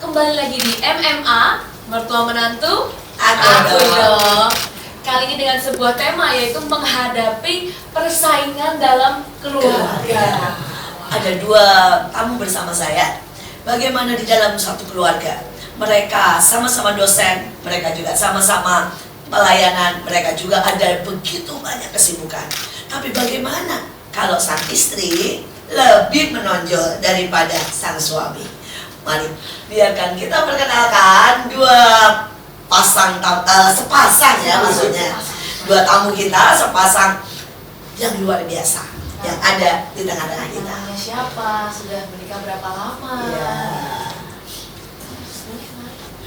kembali lagi di MMA Mertua Menantu Aku Dong. Kali ini dengan sebuah tema yaitu menghadapi persaingan dalam keluarga. Ada dua tamu bersama saya. Bagaimana di dalam satu keluarga, mereka sama-sama dosen, mereka juga sama-sama pelayanan, mereka juga ada begitu banyak kesibukan. Tapi bagaimana kalau sang istri lebih menonjol daripada sang suami? Mari biarkan kita perkenalkan dua sepasang ya, maksudnya dua tamu kita, sepasang yang luar biasa yang ada di tengah-tengah kita. Namanya siapa? Sudah menikah berapa lama? Ya.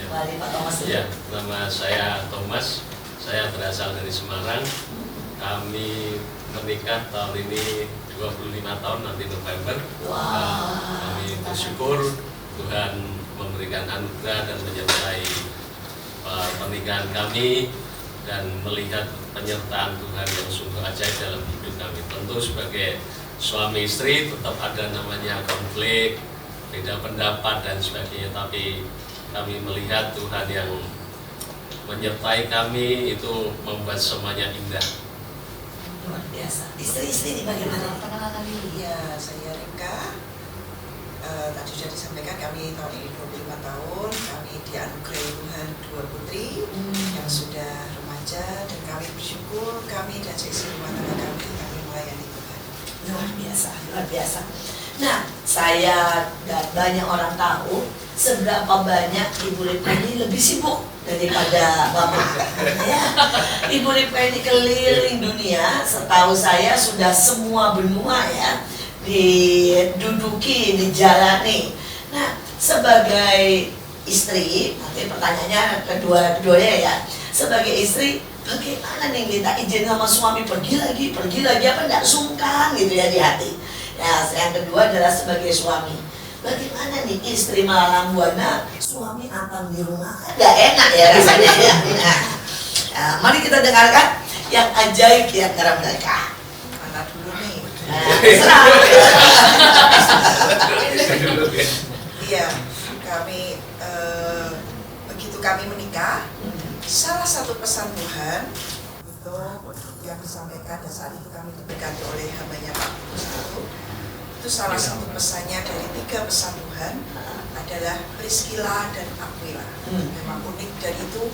Ya. Mari Pak Thomas. Ya, nama saya Thomas. Saya berasal dari Semarang. Kami menikah tahun ini 25 tahun nanti November. Kami bersyukur Tuhan memberikan anugerah dan menyertai pernikahan kami dan melihat penyertaan Tuhan yang sungguh ajaib dalam hidup kami. Tentu sebagai suami istri tetap ada namanya konflik, beda pendapat dan sebagainya, tapi kami melihat Tuhan yang menyertai kami itu membuat semuanya indah. Luar biasa. Istri-istri ini bagaimana? Perkenalkan diri. Ya, saya Rika. Tadi sudah disampaikan kami tahun ini 25 tahun. Kami dianugerahi Tuhan 2 putri yang sudah remaja, dan kami bersyukur kami dan seisi rumah tangga kami melayani Tuhan. Luar biasa, luar biasa. Nah, saya dan banyak orang tahu seberapa banyak Ibu Rika ini lebih sibuk daripada Bapak. Ya. Ibu Rika ini keliling dunia, setahu saya sudah semua benua ya, diduduki, dijalani. Nah, sebagai istri, nanti pertanyaannya kedua-duanya ya. Sebagai istri, bagaimana nih minta izin sama suami pergi lagi apa enggak sungkan gitu ya di hati. Ya, yang kedua adalah sebagai suami. Bagaimana nih istri malang buana, suami antang di rumah? Enggak enak ya rasanya ya. Nah, mari kita dengarkan yang ajaib di antara mereka. Mana dulu nih? Terserah. Iya, kami begitu kami menikah, salah satu pesan Tuhan itu yang disampaikan, dan saat itu kami diberkati oleh hambanya Pak Gustus. Itu salah satu pesannya dari 3 pesan Tuhan adalah Priscilla dan Aquila. Memang unik, dan itu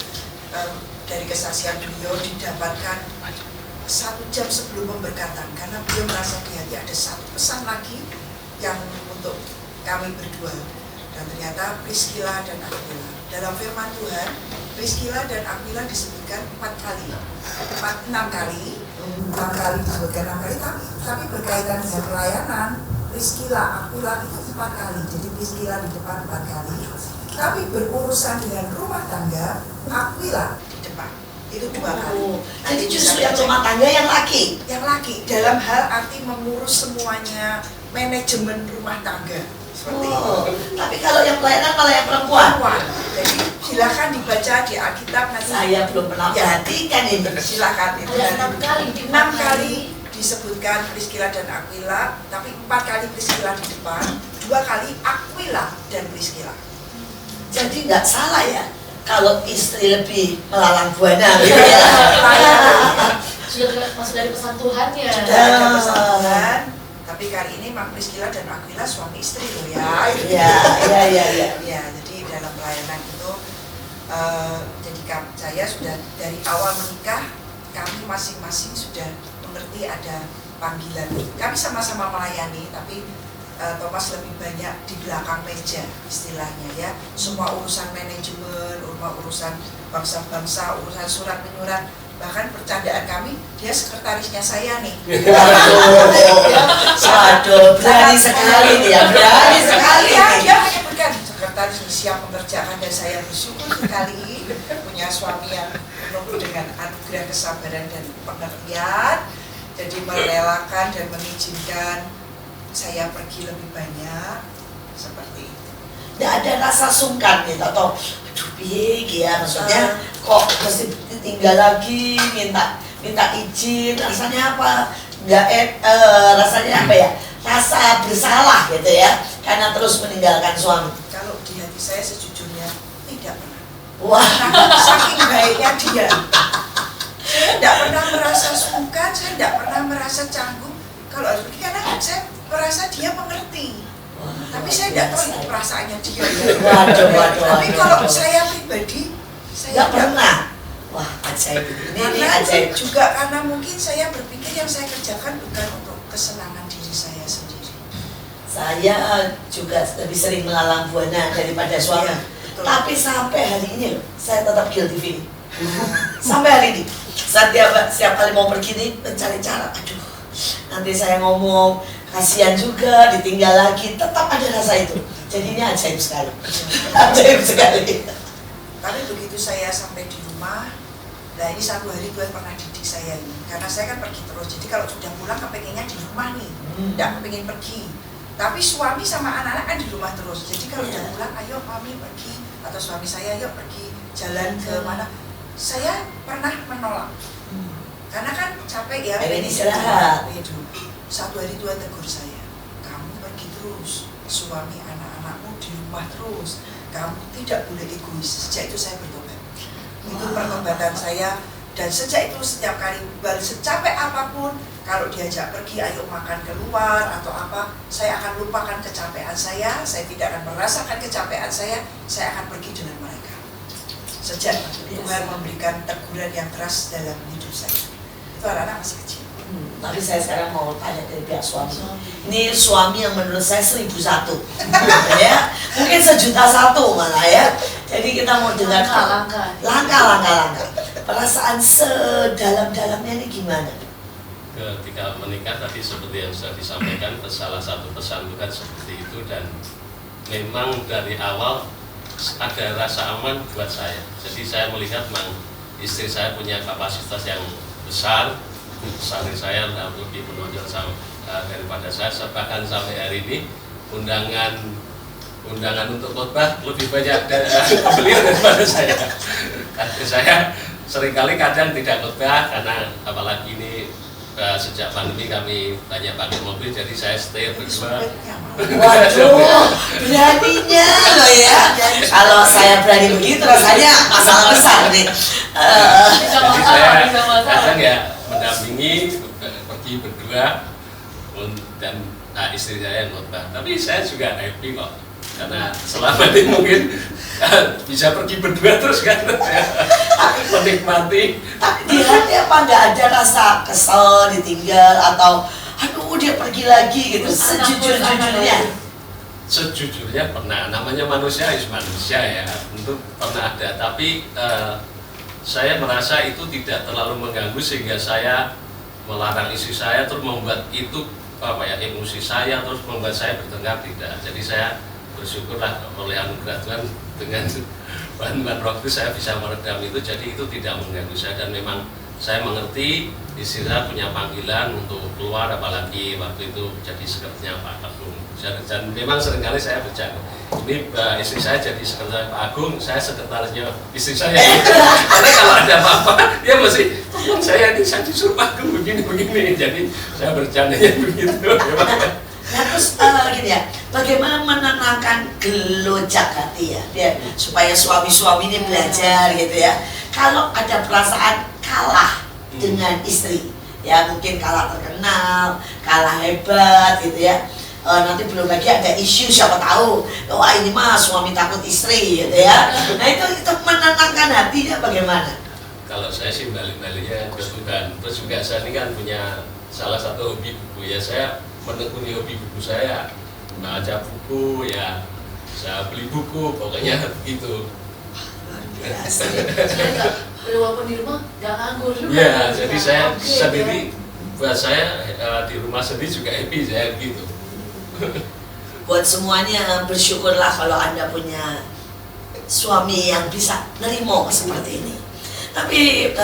dari kesaksian beliau didapatkan 1 jam sebelum pemberkatan, karena beliau merasa di hati ada 1 pesan lagi yang untuk kami berdua. Dan ternyata Priscilla dan Aquila, dalam firman Tuhan Priscilla dan Aquila disebutkan 6 kali disebutkan 6 kali, tapi berkaitan dengan pelayanan. Priscilla, Aquila itu 4 kali, jadi Priscilla di depan 4 kali, tapi berurusan dengan rumah tangga, Aquila di depan itu 2 kali. Jadi justru yang rumah tangga yang laki. Yang laki dalam hal arti mengurus semuanya, manajemen rumah tangga seperti itu. Tapi kalau yang pelayanan malah yang perempuan. Jadi silakan dibaca di Alkitab nanti. Saya belum pernah perhatikan ini. Silakan itu. Ada 6 kali. 6 kali disebutkan Priscilla dan Aquila, tapi 4 kali Priscilla di depan, 2 kali Aquila dan Priscilla. Jadi nggak salah ya kalau istri lebih melalang buana gitu ya. Sudah masuk dari pesan Tuhannya. Sudah ada pesan Tuhan, tapi kali ini Mak Priscilla dan Aquila suami istri loh ya. Iya. Ya, jadi dalam pelayanan itu, jadi saya sudah dari awal menikah, kami masing-masing sudah mengerti ada panggilan. Kami sama-sama melayani, tapi Thomas lebih banyak di belakang meja istilahnya ya. Semua urusan manajemen, urusan bangsa-bangsa, urusan surat menyurat, bahkan percandaan kami, dia sekretarisnya saya nih. Waduh, berani sekali nih ya, berani sekali. Dia menyebutkan sekretaris siap mengerjakan, dan saya bersyukur sekali punya suami yang penuh dengan anugerah kesabaran dan pengertian. Jadi merelakan dan mengizinkan saya pergi lebih banyak seperti itu. Nggak ada rasa sungkan gitu atau aduh piye ya, maksudnya kok mesti tinggal lagi minta izin, rasanya apa? Rasanya apa ya? Rasa bersalah gitu ya, karena terus meninggalkan suami. Kalau di hati saya sejujurnya tidak pernah. Wah, Karena saking baiknya dia, saya tidak pernah merasa sungkan, saya tidak pernah merasa canggung kalau harus pergi karena saya merasa dia mengerti. Tapi saya tidak tahu itu perasaannya dia. Waduh. Tapi kalau saya pribadi, saya Nggak tidak pernah. Wah, ajaib ini karena ajaib. juga karena mungkin saya berpikir yang saya kerjakan bukan untuk kesenangan diri saya sendiri. Saya juga lebih sering melalang buana daripada suami. Iya, betul. Tapi sampai hari ini loh, saya tetap guilty feeling. Sampai hari ini, setiap kali mau pergi nih mencari cara. Aduh, nanti saya ngomong kasihan juga, ditinggal lagi, tetap ada rasa itu. Jadinya ajaib sekali. Ajaib sekali. Tapi begitu saya sampai di rumah, nah ini satu hari Tuhan pernah didik saya ini, karena saya kan pergi terus. Jadi kalau sudah pulang kepengennya di rumah nih, tidak kepengen pergi. Tapi suami sama anak-anak kan di rumah terus. Jadi kalau udah pulang, ayo mami pergi, atau suami saya ayo pergi jalan ke mana. Saya pernah menolak, karena kan capek ya. Pengen istirahat. Satu hari Tuhan tegur saya, kamu pergi terus, suami anak-anakmu di rumah terus. Kamu tidak boleh egois. Sejak itu saya bertobat. Itu pertobatan saya. Dan sejak itu setiap kali secapek apapun, kalau diajak pergi ayo makan keluar atau apa, saya akan lupakan kecapean saya tidak akan merasakan kecapean saya akan pergi dengan mereka. Sejak Tuhan memberikan teguran yang keras dalam hidup saya. Itu anak-anak masih kecil. Tapi saya sekarang mau tanya dari pihak suami. Ini suami yang menurut saya 1001, ya, mungkin 1.000.001 malah ya. Jadi kita mau dengar langkah. Perasaan sedalam-dalamnya ini gimana? Ketika menikah tadi seperti yang sudah disampaikan, salah satu pesan Tuhan seperti itu, dan memang dari awal ada rasa aman buat saya. Jadi saya melihat memang istri saya punya kapasitas yang besar. Sampai saya lebih menonjol daripada saya, bahkan sampai hari ini undangan untuk khotbah lebih banyak beliau daripada saya. Saya seringkali kadang tidak khotbah karena apalagi ini sejak pandemi kami banyak pakai mobil, jadi saya stay berdua. Waduh, beraninya loh ya. Kalau saya berani begitu rasanya masalah besar nih. Jadi saya kadang ya mendampingi pergi berdua dan istri saya yang khotbah. Tapi saya juga happy kok, karena selama ini mungkin bisa pergi berdua terus kan, menikmati. Tapi di hati apa nggak ada rasa kesel ditinggal atau aduh dia pergi lagi gitu? Sejujurnya pernah, namanya manusia ya, tentu pernah ada. Tapi saya merasa itu tidak terlalu mengganggu sehingga saya melarang istri saya terus membuat itu emosi saya terus membuat saya bertengkar, tidak. Jadi saya bersyukurlah oleh anugerah Tuhan dengan bahan-bahan roh itu saya bisa meredam itu, jadi itu tidak mengganggu saya. Dan memang saya mengerti istri saya punya panggilan untuk keluar, apalagi waktu itu jadi sekretarisnya Pak Agung. Dan memang seringkali saya bercanda, ini istri saya jadi sekretaris Pak Agung, saya sekretarisnya istri saya. Karena kalau ada apa-apa, dia mesti tolong saya ini, saya disuruh Pak Agung begini. Jadi saya bercandanya begitu. Nah terus gini ya, bagaimana menenangkan gelojak hati ya, biar supaya suami-suami ini belajar gitu ya. Kalau ada perasaan kalah dengan istri, ya mungkin kalah terkenal, kalah hebat gitu ya. Nanti belum lagi ada isu siapa tahu, wah ini mah suami takut istri gitu ya. Nah itu menenangkan hatinya bagaimana? Kalau saya sih balik-baliknya ke Tuhan. Terus juga saya ini kan punya salah satu hobi buku ya, saya menekuni hobi buku saya, baca buku ya, saya beli buku, pokoknya begitu. Walaupun di rumah nggak nganggur juga. Ya, jadi saya sendiri, buat saya di rumah sendiri juga happy saya begitu. Buat semuanya bersyukurlah kalau Anda punya suami yang bisa nerimo seperti ini. Tapi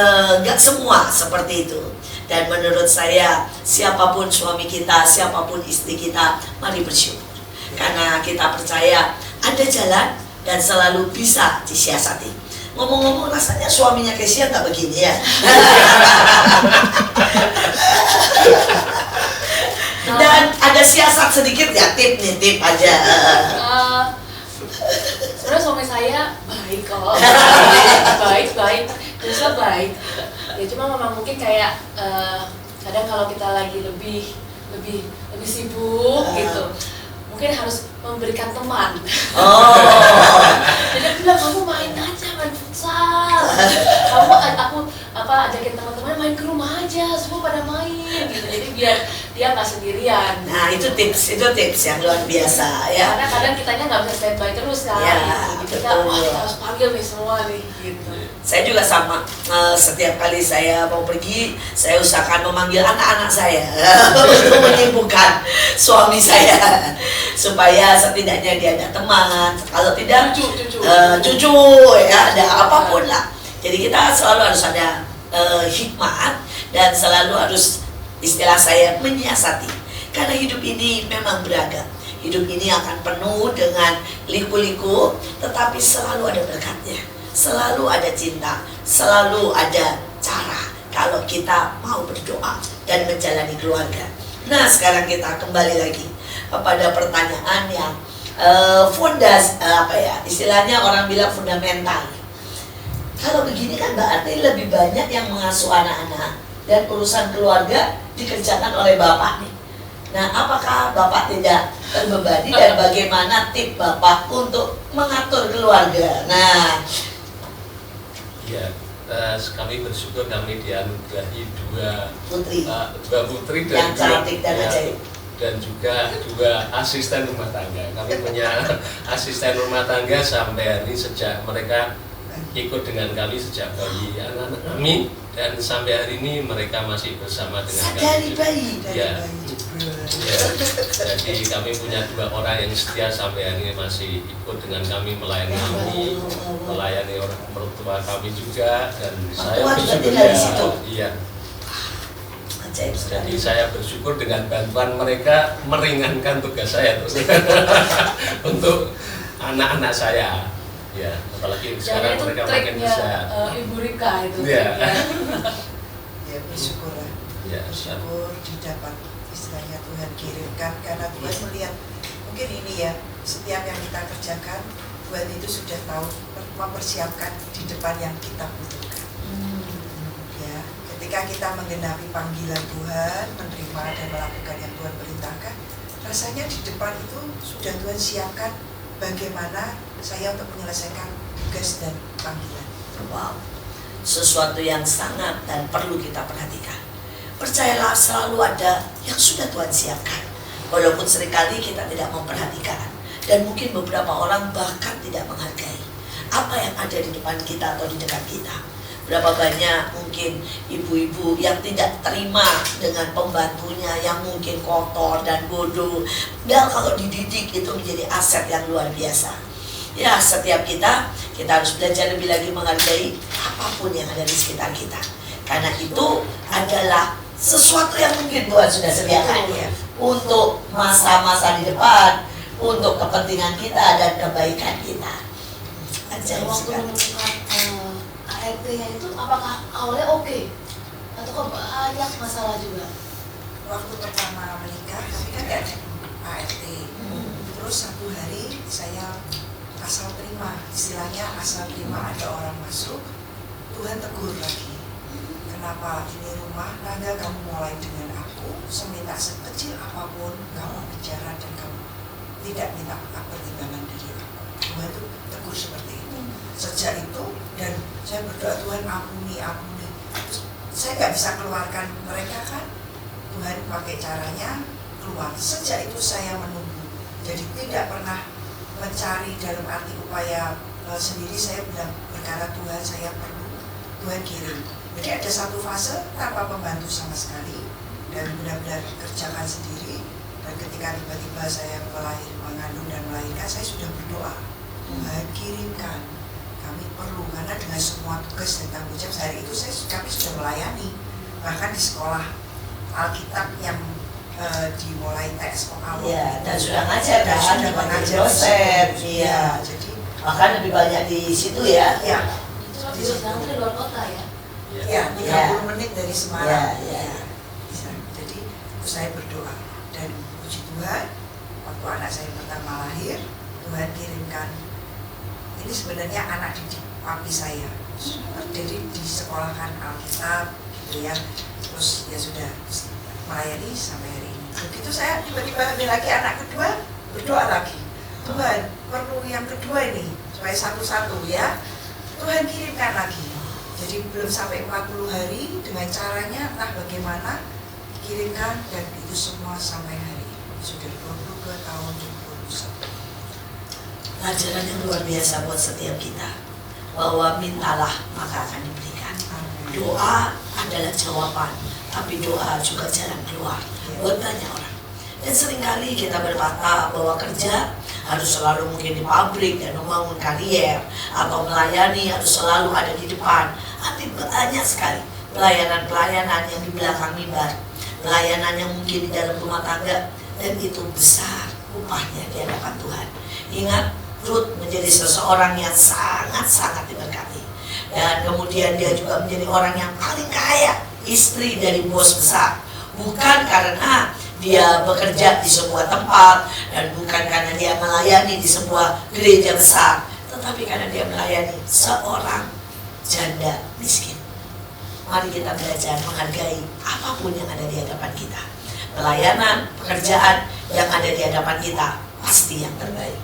nggak semua seperti itu. Dan menurut saya siapapun suami kita, siapapun istri kita, mari bersyukur. Karena kita percaya ada jalan dan selalu bisa disiasati. Ngomong-ngomong rasanya suaminya Kesia nggak begini ya. Dan ada siasat sedikit ya, tip aja. suami saya baik kok. baik, terusnya baik. Ya cuma memang mungkin kayak kadang kalau kita lagi lebih sibuk gitu, mungkin harus memberikan teman. Jadi aku bilang, kamu main aja, main futsal. Aku ajakin teman-teman main ke rumah aja, semua pada main gitu. Jadi biar dia nggak sendirian. Nah itu tips yang luar biasa ya. Karena kadang kitanya nggak bisa standby terus kan. Ya, Gitu. Kita betul. harus panggil nih semua nih gitu. Saya juga sama, setiap kali saya mau pergi, saya usahakan memanggil anak-anak saya untuk menyibukkan suami saya, supaya setidaknya dia ada teman, kalau tidak cucu ya, ada apapun lah. Jadi kita selalu harus ada hikmat dan selalu harus, istilah saya, menyiasati. Karena hidup ini memang beragam. Hidup ini akan penuh dengan liku-liku, tetapi selalu ada berkatnya. Selalu ada cinta, selalu ada cara kalau kita mau berdoa dan menjalani keluarga. Nah sekarang kita kembali lagi kepada pertanyaan yang istilahnya orang bilang fundamental. Kalau begini kan berarti lebih banyak yang mengasuh anak-anak dan urusan keluarga dikerjakan oleh bapak nih. Nah, apakah bapak tidak terbebani dan bagaimana tips bapak untuk mengatur keluarga? Nah, Ya, kami bersyukur kami dianugerahi dua putri putri yang dan cantik dan ajaib. dan juga dua asisten rumah tangga. Kami punya asisten rumah tangga sampai hari ini sejak mereka ikut dengan kami sejak bayi anak-anak kami, dan sampai hari ini mereka masih bersama dengan Dari kami. bayi. Ya. Ya, jadi kami punya dua orang yang setia sampai hari ini masih ikut dengan kami, melayani kami, melayani orang mertua kami juga, dan saya juga bersyukur tinggal di situ? Iya. Ajaib sekali. Jadi saya bersyukur dengan bantuan mereka meringankan tugas saya terus untuk anak-anak saya. Ya, apalagi sekarang itu mereka makin triknya besar. Ibu Rika itu. Iya. Ya bersyukurlah. Ya, Bersyukur didapat istilahnya Tuhan kirimkan, karena Tuhan melihat mungkin ini ya, setiap yang kita kerjakan Tuhan itu sudah tahu mempersiapkan di depan yang kita butuhkan. Ya, ketika kita menggenapi panggilan Tuhan, menerima dan melakukan yang Tuhan perintahkan, rasanya di depan itu sudah Tuhan siapkan bagaimana saya untuk menyelesaikan tugas dan panggilan. Wow, sesuatu yang sangat dan perlu kita perhatikan. Percayalah, selalu ada yang sudah Tuhan siapkan. Walaupun seringkali kita tidak memperhatikan, dan mungkin beberapa orang bahkan tidak menghargai apa yang ada di depan kita atau di dekat kita. Berapa banyak mungkin ibu-ibu yang tidak terima dengan pembantunya yang mungkin kotor dan bodoh. Dan kalau dididik itu menjadi aset yang luar biasa. Ya, setiap kita harus belajar lebih lagi menghargai apapun yang ada di sekitar kita. Karena itu adalah sesuatu yang mungkin Tuhan sudah sediakan ya, untuk masa-masa di depan, untuk kepentingan kita dan kebaikan kita. Ajaib Waktu sekali. menemukan ART-nya itu apakah awalnya oke? Atau kok banyak masalah juga? Waktu pertama menikah, kami kan nggak ada ART. Terus satu hari saya asal terima, istilahnya asal terima ada orang masuk, Tuhan tegur lagi. Kenapa ini rumah tangga kamu mulai dengan aku, seminta sekecil apapun kamu bicara dan kamu tidak minta pertimbangan dari aku. Tuhan itu tegur seperti itu. Sejak itu, dan saya berdoa, Tuhan ampuni. Terus saya nggak bisa keluarkan mereka kan, Tuhan pakai caranya keluar. Sejak itu saya menunggu, jadi tidak pernah mencari dalam arti upaya sendiri. Saya bilang, berkata Tuhan saya perlu, Tuhan kirim. Jadi ada satu fase tanpa pembantu sama sekali dan benar-benar kerjakan sendiri. Dan ketika tiba-tiba saya mengandung dan melahirkan, saya sudah berdoa, Tuhan kirimkan, kami perlu, karena dengan semua tugas dan tanggung jawab hari itu kami sudah melayani, bahkan di sekolah Alkitab yang dimulai teks awal. Ya, dan sudah ngajar kan, sudah mengajar mengajar dosen. Iya, Iya. jadi Bahkan lebih banyak di situ ya. ya, Itu waktu sekarang di luar kota ya? ya 30 menit dari Semarang. Ya. Bisa. Jadi saya berdoa dan puji Tuhan, waktu anak saya pertama lahir, Tuhan kirimkan ini sebenarnya anak didik papi saya. Jadi disekolahkan Alkitab gitu ya. Terus ya sudah melayani sampai hari ini. Begitu saya tiba-tiba ambil lagi anak kedua, berdoa lagi. Tuhan, perlu yang kedua ini supaya satu-satu ya. Tuhan kirimkan lagi. Jadi belum sampai 40 hari dengan caranya entah bagaimana kirimkan, dan itu semua sampai hari ini. Sudah 22 tahun 21. Pelajaran yang luar biasa buat setiap kita, bahwa mintalah maka akan diberikan. Doa adalah jawaban, tapi doa juga jalan keluar buat banyak orang. Dan seringkali kita berkata bahwa kerja harus selalu mungkin di pabrik dan membangun karier, atau melayani harus selalu ada di depan. Tapi banyak sekali pelayanan-pelayanan yang di belakang mimbar, pelayanan yang mungkin di dalam rumah tangga, dan itu besar upahnya di hadapan Tuhan. Ingat, Ruth menjadi seseorang yang sangat-sangat diberkati, dan kemudian dia juga menjadi orang yang paling kaya, istri dari bos besar. Bukan karena dia bekerja di sebuah tempat, dan bukan karena dia melayani di sebuah gereja besar, tetapi karena dia melayani seorang janda miskin. Mari kita belajar menghargai apapun yang ada di hadapan kita. Pelayanan, pekerjaan yang ada di hadapan kita pasti yang terbaik.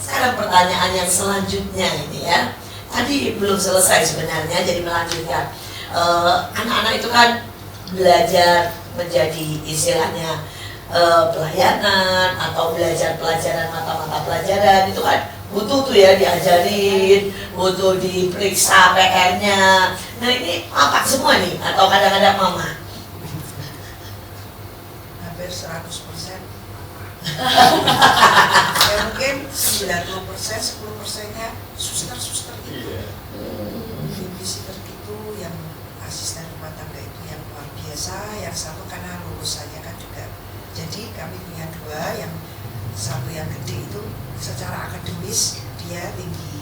Sekarang pertanyaan yang selanjutnya ini ya, tadi belum selesai sebenarnya, jadi melanjutkan. Anak-anak itu kan belajar menjadi istilahnya pelayanan atau belajar pelajaran, mata-mata pelajaran itu kan butuh tuh ya diajarin, butuh diperiksa PR-nya. Nah ini apa semua nih, atau kadang-kadang mama? Hampir 100%. Ya mungkin 90%, 10%-nya suster-suster itu. Babysitter itu, yang asisten rumah tangga itu yang luar biasa. Yang satu karena lulusannya kan juga. Jadi kami punya dua, yang satu yang gede itu secara akademis dia tinggi.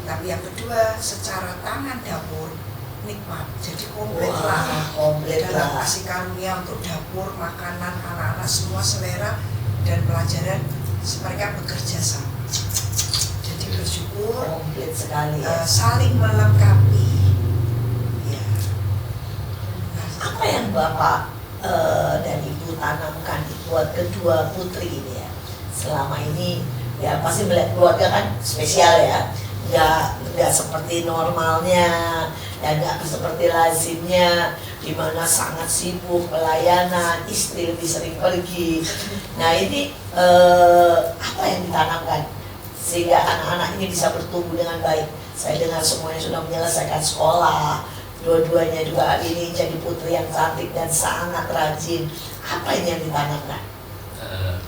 Tapi yang kedua secara tangan dapur nikmat. Jadi komplit lah. Dalam kasih karunia untuk dapur, makanan, anak-anak semua selera dan pelajaran, mereka bekerja sama. Jadi bersyukur, komplit sekali ya. saling melengkapi. Ya. Apa yang Bapak dan Ibu tanamkan buat kedua putri ini ya? Selama ini ya pasti melihat keluarga kan spesial ya, nggak seperti normalnya, dan nggak seperti lazimnya, di mana sangat sibuk pelayanan, istri lebih sering pergi. Nah ini apa yang ditanamkan sehingga anak-anak ini bisa bertumbuh dengan baik? Saya dengar semuanya sudah menyelesaikan sekolah, dua-duanya juga hari ini jadi putri yang cantik dan sangat rajin. Apa ini yang ditanamkan?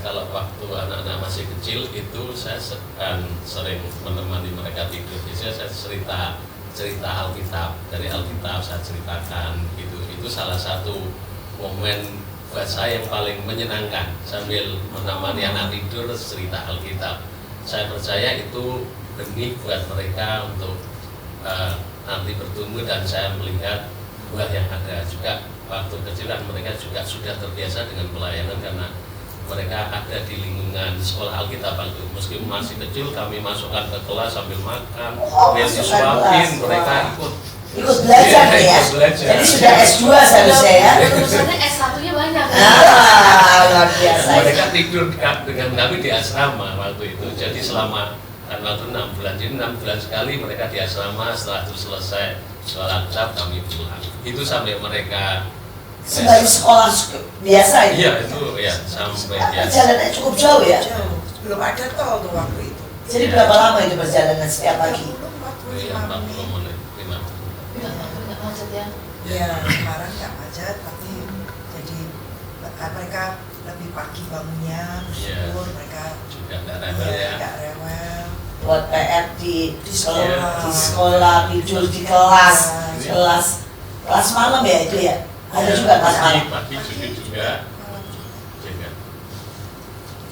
Kalau waktu anak-anak masih kecil itu saya sering menemani mereka tidur. Biasanya saya cerita Alkitab, dari Alkitab saya ceritakan gitu. Itu salah satu momen buat saya yang paling menyenangkan, sambil menemani anak tidur cerita Alkitab. Saya percaya itu benih buat mereka untuk nanti bertumbuh, dan saya melihat buah yang ada juga. Waktu kecil kan mereka juga sudah terbiasa dengan pelayanan karena mereka ada di lingkungan sekolah Alkitab itu. Meskipun masih kecil, kami masukkan ke kelas sambil makan, kemudian disuapin, mereka ikut belajar ya. Jadi sudah S2 seharusnya ya. Lulusannya S1-nya banyak. Luar biasa. Mereka tidur dengan kami di asrama waktu itu. Jadi selama waktu 6 bulan, jadi 6 bulan sekali mereka di asrama. Setelah itu selesai sekolah Alkitab, kami pulang. Itu sampai mereka sebagai sekolah biasa ya? Iya itu ya, sampai biasa. Perjalanannya cukup jauh ya? Jauh. Belum ada tol tuh waktu itu. Jadi berapa lama itu perjalanan setiap pagi? 40 menit, 50. Nggak macet ya? Ya, sekarang nggak macet, tapi jadi mereka lebih pagi bangunnya, bersyukur, mereka juga nggak rewel ya. nggak rewel. Buat PR di sekolah. sekolah, tidur di kelas, kelas malam ya itu ya? Ada juga kelas malam. Pagi juga.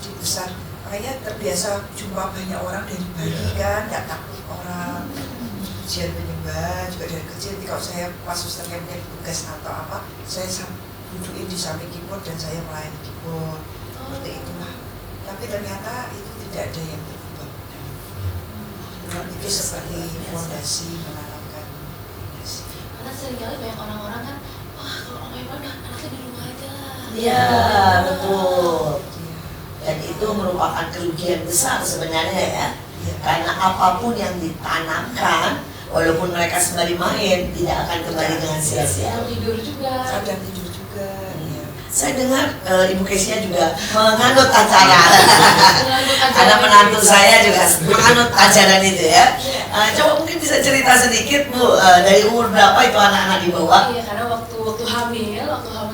Jadi besar, makanya terbiasa jumpa banyak orang dari bayi kan, nggak takut orang. Ujian penyembah juga dari kecil. Kalau saya pas susternya punya tugas atau apa, saya dudukin di samping keyboard dan saya melayani keyboard. Seperti itulah. Tapi ternyata itu tidak ada yang berubah. Jadi seperti fondasi, menanamkan fondasi. Karena seringkali banyak orang-orang kan, wah kalau Om Evan udah anaknya di rumah aja. Iya, betul. Dan itu merupakan kerugian besar sebenarnya ya. Karena apapun yang ditanamkan, walaupun mereka sembari main, tidak akan kembali dengan sia-sia. Kadang tidur juga. Kadang tidur juga. Ya. Saya dengar Ibu Kesia juga menganut acara. Menganut ajaran Ada menantu itu. saya juga menganut ajaran itu ya. Coba mungkin bisa cerita sedikit Bu, dari umur berapa itu anak-anak dibawa? Iya, karena waktu hamil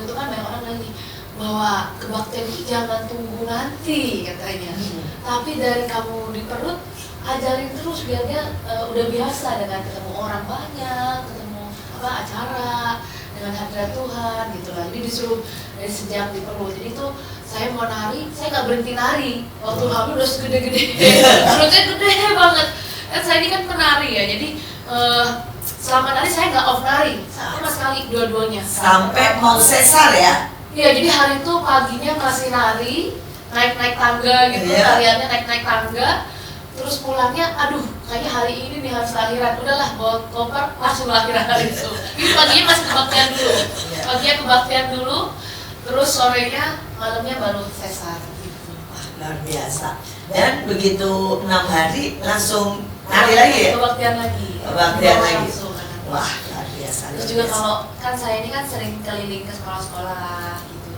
itu kan banyak orang lagi bahwa kebaktian itu jangan tunggu nanti katanya. Tapi dari kamu di perut ajarin terus biar dia udah biasa dengan ketemu orang banyak, ketemu acara dengan hadirat Tuhan gitu lah. Jadi disuruh dari sejak di perut. Jadi tuh saya mau nari, saya nggak berhenti nari. Waktu hamil udah segede-gede, perutnya gede banget. Kan saya ini kan penari ya, jadi selama nari saya nggak off nari sama sekali dua-duanya. Sampai mau sesar ya? Iya, jadi hari itu paginya masih nari, naik-naik tangga gitu, Iya. tariannya naik-naik tangga. Terus pulangnya, aduh, kayaknya hari ini nih harus lahiran. Udahlah, bawa koper, langsung lahiran hari itu. Jadi paginya masih kebaktian dulu. Paginya kebaktian dulu, terus sorenya, malamnya baru sesar gitu. Wah, luar biasa. Dan begitu 6 hari langsung nari lagi ya? Kebaktian lagi. Kebaktian Bawa lagi. langsung, anak-anak. Wah, luar biasa. Terus luar juga biasa. kalau kan saya ini kan sering keliling ke sekolah-sekolah gitu.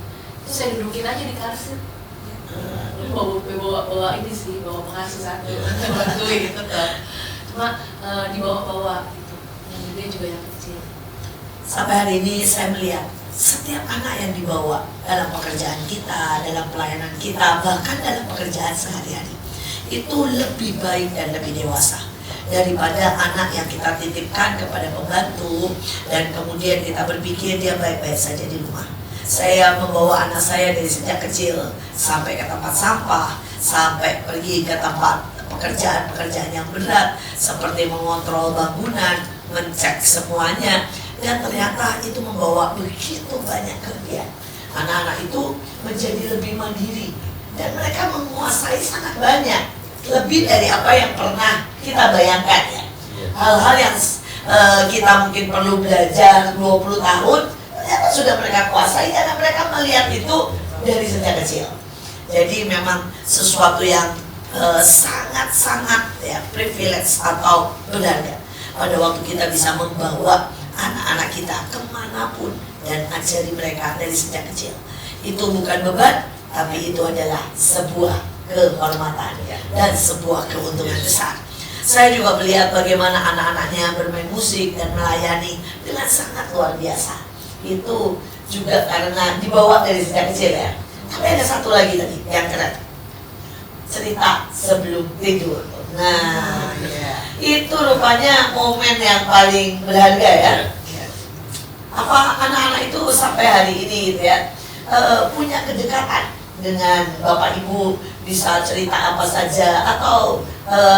Terus saya dudukin aja di karsit. Bawa ini sih, bawa pengasuh satu, bantuin gitu kan. Cuma dibawa-bawa gitu. Yang gede juga yang kecil. Sampai hari ini saya melihat setiap anak yang dibawa dalam pekerjaan kita, dalam pelayanan kita, bahkan dalam pekerjaan sehari-hari, itu lebih baik dan lebih dewasa daripada anak yang kita titipkan kepada pembantu dan kemudian kita berpikir dia baik-baik saja di rumah. Saya membawa anak saya dari sejak kecil sampai ke tempat sampah, sampai pergi ke tempat pekerjaan-pekerjaan yang berat seperti mengontrol bangunan, mencek semuanya, dan ternyata itu membawa begitu banyak kerugian. Anak-anak itu menjadi lebih mandiri dan mereka menguasai sangat banyak, lebih dari apa yang pernah kita bayangkan ya. Hal-hal yang kita mungkin perlu belajar 20 tahun ternyata sudah mereka kuasai karena mereka melihat itu dari sejak kecil. Jadi memang sesuatu yang sangat-sangat ya privilege atau berharga pada waktu kita bisa membawa anak-anak kita kemanapun dan ajari mereka dari sejak kecil. Itu bukan beban, tapi itu adalah sebuah kehormatan dan sebuah keuntungan besar. Saya juga melihat bagaimana anak-anaknya bermain musik dan melayani dengan sangat luar biasa. Itu juga karena dibawa dari sejak kecil ya. Tapi ada satu lagi tadi yang keren, cerita sebelum tidur. Nah, itu rupanya momen yang paling berharga ya. Apa anak-anak itu sampai hari ini gitu ya punya kedekatan dengan Bapak Ibu, bisa cerita apa saja atau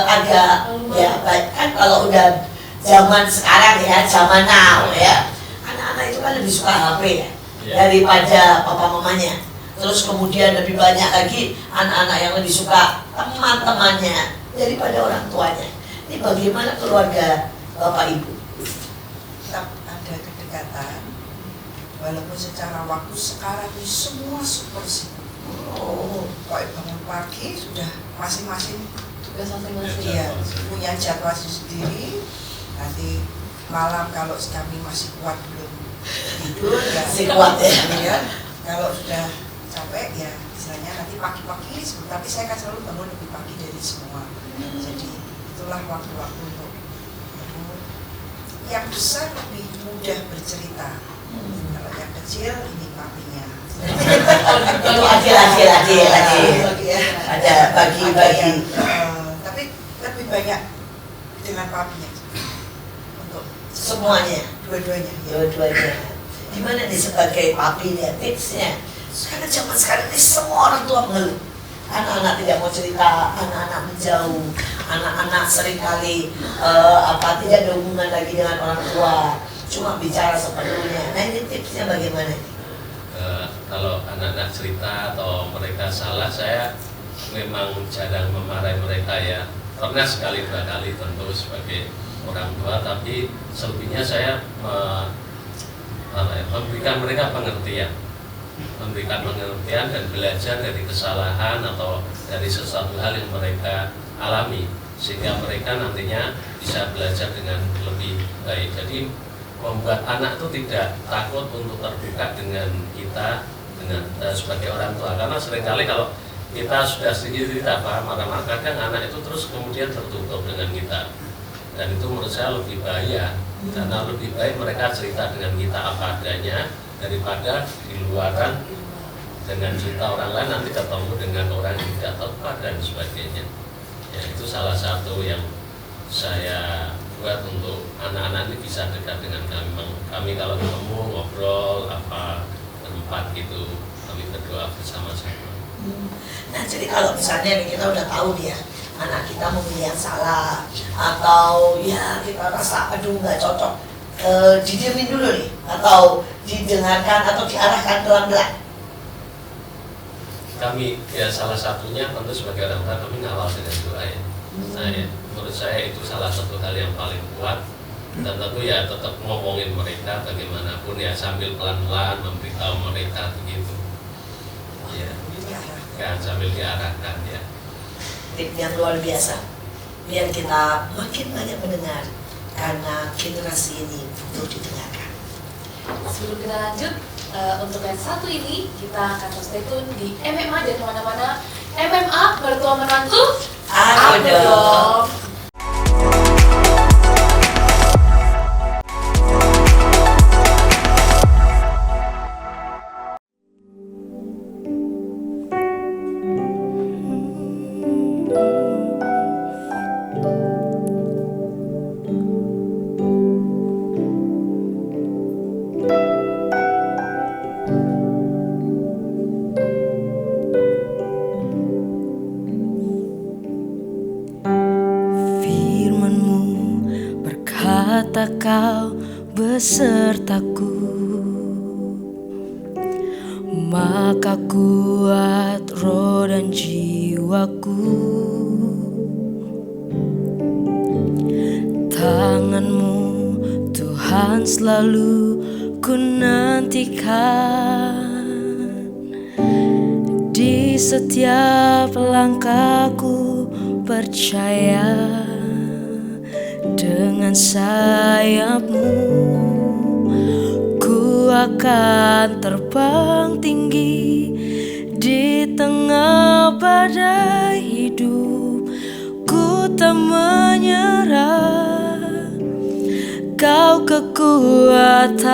agak ya baik kan kalau udah zaman sekarang ya, zaman now ya, anak-anak itu kan lebih suka HP ya daripada papa mamanya. Terus kemudian lebih banyak lagi anak-anak yang lebih suka teman-temannya daripada orang tuanya. Ini bagaimana keluarga Bapak Ibu? Tetap ada kedekatan, walaupun secara waktu sekarang ini semua super sibuk. Oh, Kok bangun pagi sudah masing-masing Tugas masing-masing. dia punya jadwal sendiri. Nanti malam kalau kami masih kuat belum tidur ya masih kuat ya. ya. Kalau sudah capek ya misalnya nanti pagi-pagi, tapi saya kan selalu bangun lebih pagi dari semua. Jadi itulah waktu-waktu untuk yang besar lebih mudah bercerita. Kalau yang kecil ini papinya. Itu adil. Ada bagi-bagi. Tapi lebih banyak dengan papinya untuk Semuanya, dua-duanya. dua-duanya. Gimana nih sebagai papi ya tipsnya? Karena zaman sekarang ini semua orang tua mengeluh. Anak-anak tidak mau cerita, anak-anak menjauh, anak-anak seringkali tidak ada hubungan lagi dengan orang tua, cuma bicara sepenuhnya. Nah ini tipsnya bagaimana? Kalau anak-anak cerita atau mereka salah, saya memang jarang memarahi mereka ya. pernah sekali dua kali tentu sebagai orang tua, tapi selebihnya saya memberikan mereka pengertian dan belajar dari kesalahan atau dari sesuatu hal yang mereka alami, sehingga mereka nantinya bisa belajar dengan lebih baik. Jadi membuat anak itu tidak takut untuk terbuka dengan kita, dengan sebagai orang tua, karena seringkali kalau kita sudah sedikit tidak paham, maka kadang anak itu terus kemudian tertutup dengan kita, dan itu menurut saya lebih bahaya, karena lebih baik mereka cerita dengan kita apa adanya daripada di luaran dengan cerita orang lain nanti ketemu dengan orang yang tidak tepat dan sebagainya. Ya, itu salah satu yang saya buat untuk anak-anak ini bisa dekat dengan kami. Kami kalau ketemu ngobrol apa tempat gitu, kami berdoa bersama-sama. Nah, jadi kalau misalnya nih, kita udah tahu nih ya, anak kita memilih yang salah, atau ya kita rasa aduh nggak cocok, didiemin dulu nih, atau didengarkan atau diarahkan pelan-pelan. Kami ya salah satunya tentu sebagai orang tua kami ngawal dengan doa ya. Menurut saya itu salah satu hal yang paling kuat, dan tentu ya tetap ngomongin mereka bagaimanapun ya sambil pelan-pelan memberitahu mereka begitu. Ya, sambil diarahkan ya. Tip yang luar biasa, biar kita makin banyak mendengar, karena generasi ini butuh didengarkan. Sebelum kita lanjut, untuk yang satu ini kita akan stay tune di MMA dan kemana-mana. MMA mertua menantu, Aku dong. Kata kau besertaku, maka kuat roh dan jiwaku. Tanganmu Tuhan selalu ku nantikan, di setiap langkahku percaya. Dengan sayapmu ku akan terbang tinggi di tengah badai hidup. Ku tak menyerah, kau kekuatan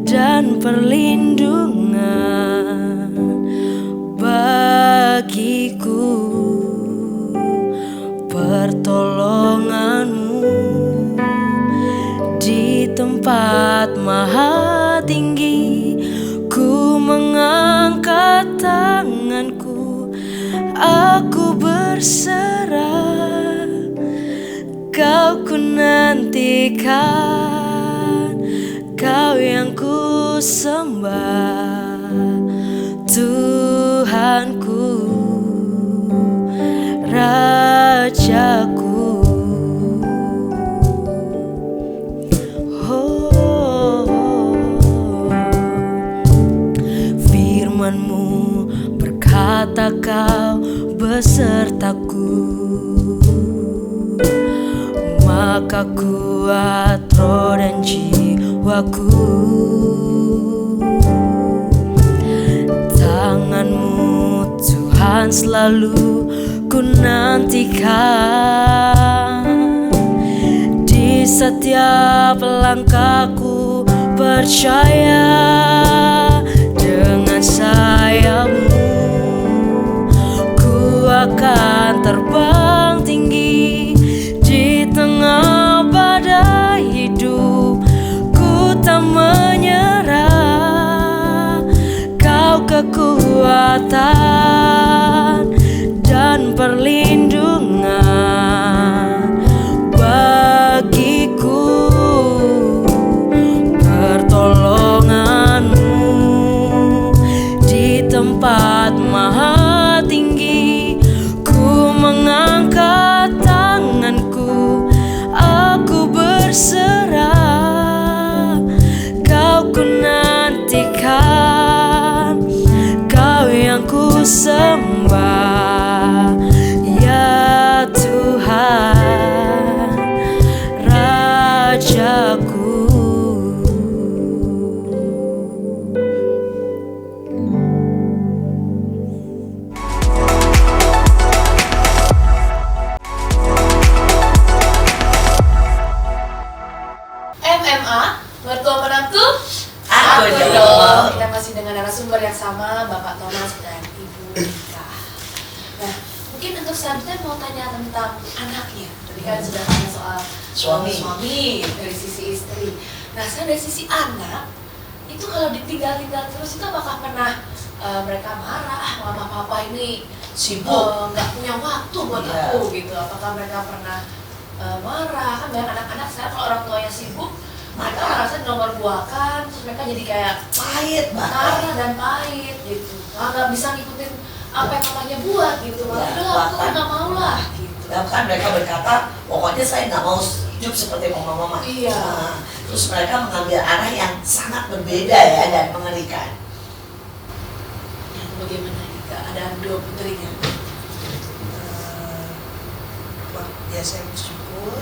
dan perlindungan bagiku. Pertolonganmu di tempat maha tinggi, ku mengangkat tanganku, aku berserah, kau ku nantikan, kau yang ku sembah, Tuhanku, Rajaku. Firman-Mu berkata kau besertaku, maka kuat roh dan jiwaku. Tangan-Mu Tuhan selalu ku nantikan, di setiap langkahku percaya. Dengan sayapmu ku akan terbang tinggi di tengah badai hidup. Ku tak menyerah, kau kekuatan dan perlindungan bagiku. Pertolonganmu di tempat maha tinggi, ku mengangkat sembah ya Tuhan Rajaku. MMA, mertua menantu Aku dong. dong. Kita masih dengan narasumber yang sama, Bapak Thomas dan Ibu Rika. Nah, mungkin untuk selanjutnya mau tanya tentang anaknya. Tadi kan sudah tanya soal suami dari sisi istri. Nah, saya dari sisi anak, itu kalau ditinggal-tinggal terus itu apakah pernah mereka marah, mama papa ini Sibuk. nggak punya waktu buat Iya. aku gitu? Apakah mereka pernah marah? Kan banyak anak-anak sekarang kalau orang tuanya sibuk, mereka merasa nomor 2 kan, terus mereka jadi kayak Pahit banget. marah dan pahit gitu, nggak bisa ngikutin apa yang mamanya buat gitu. Ya, Udah aku bahkan- nggak mau lah gitu. Bahkan mereka berkata, pokoknya saya nggak mau hidup seperti mama-mama. Iya. Nah, terus mereka mengambil arah yang sangat berbeda ya dan mengerikan. Yang bagaimana Rika? Ada 2 putrinya. Wah, ya saya bersyukur.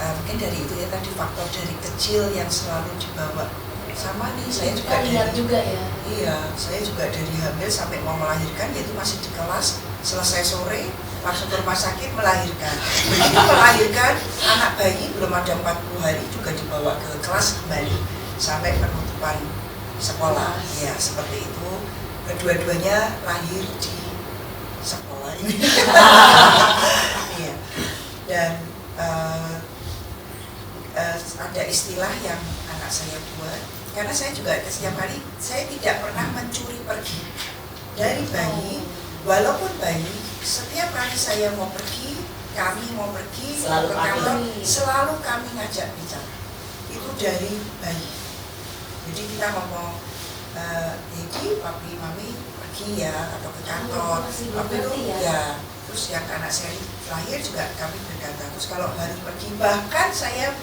Mungkin dari itu ya tadi faktor dari kecil yang selalu dibawa sama nih. Saya juga Kita lihat dari, juga ya. iya, saya juga dari hamil sampai mau melahirkan, yaitu masih di kelas, selesai sore langsung ke rumah sakit melahirkan. Begitu melahirkan, anak bayi belum ada 40 hari juga dibawa ke kelas kembali sampai penutupan sekolah. Ya seperti itu. Kedua-duanya lahir di sekolah ini. Iya. Dan ada istilah yang anak saya buat, karena saya juga setiap hari saya tidak pernah mencuri pergi dari bayi, walaupun bayi setiap kali saya mau pergi, kami mau pergi Selalu ke kami. kantor, selalu kami ngajak bicara. Itu dari bayi. Jadi kita ngomong, Egi, papi, mami pergi ya atau ke kantor, Masih papi itu berarti ya. ya. Terus yang anak saya lahir juga kami berkata, terus kalau harus pergi, bahkan saya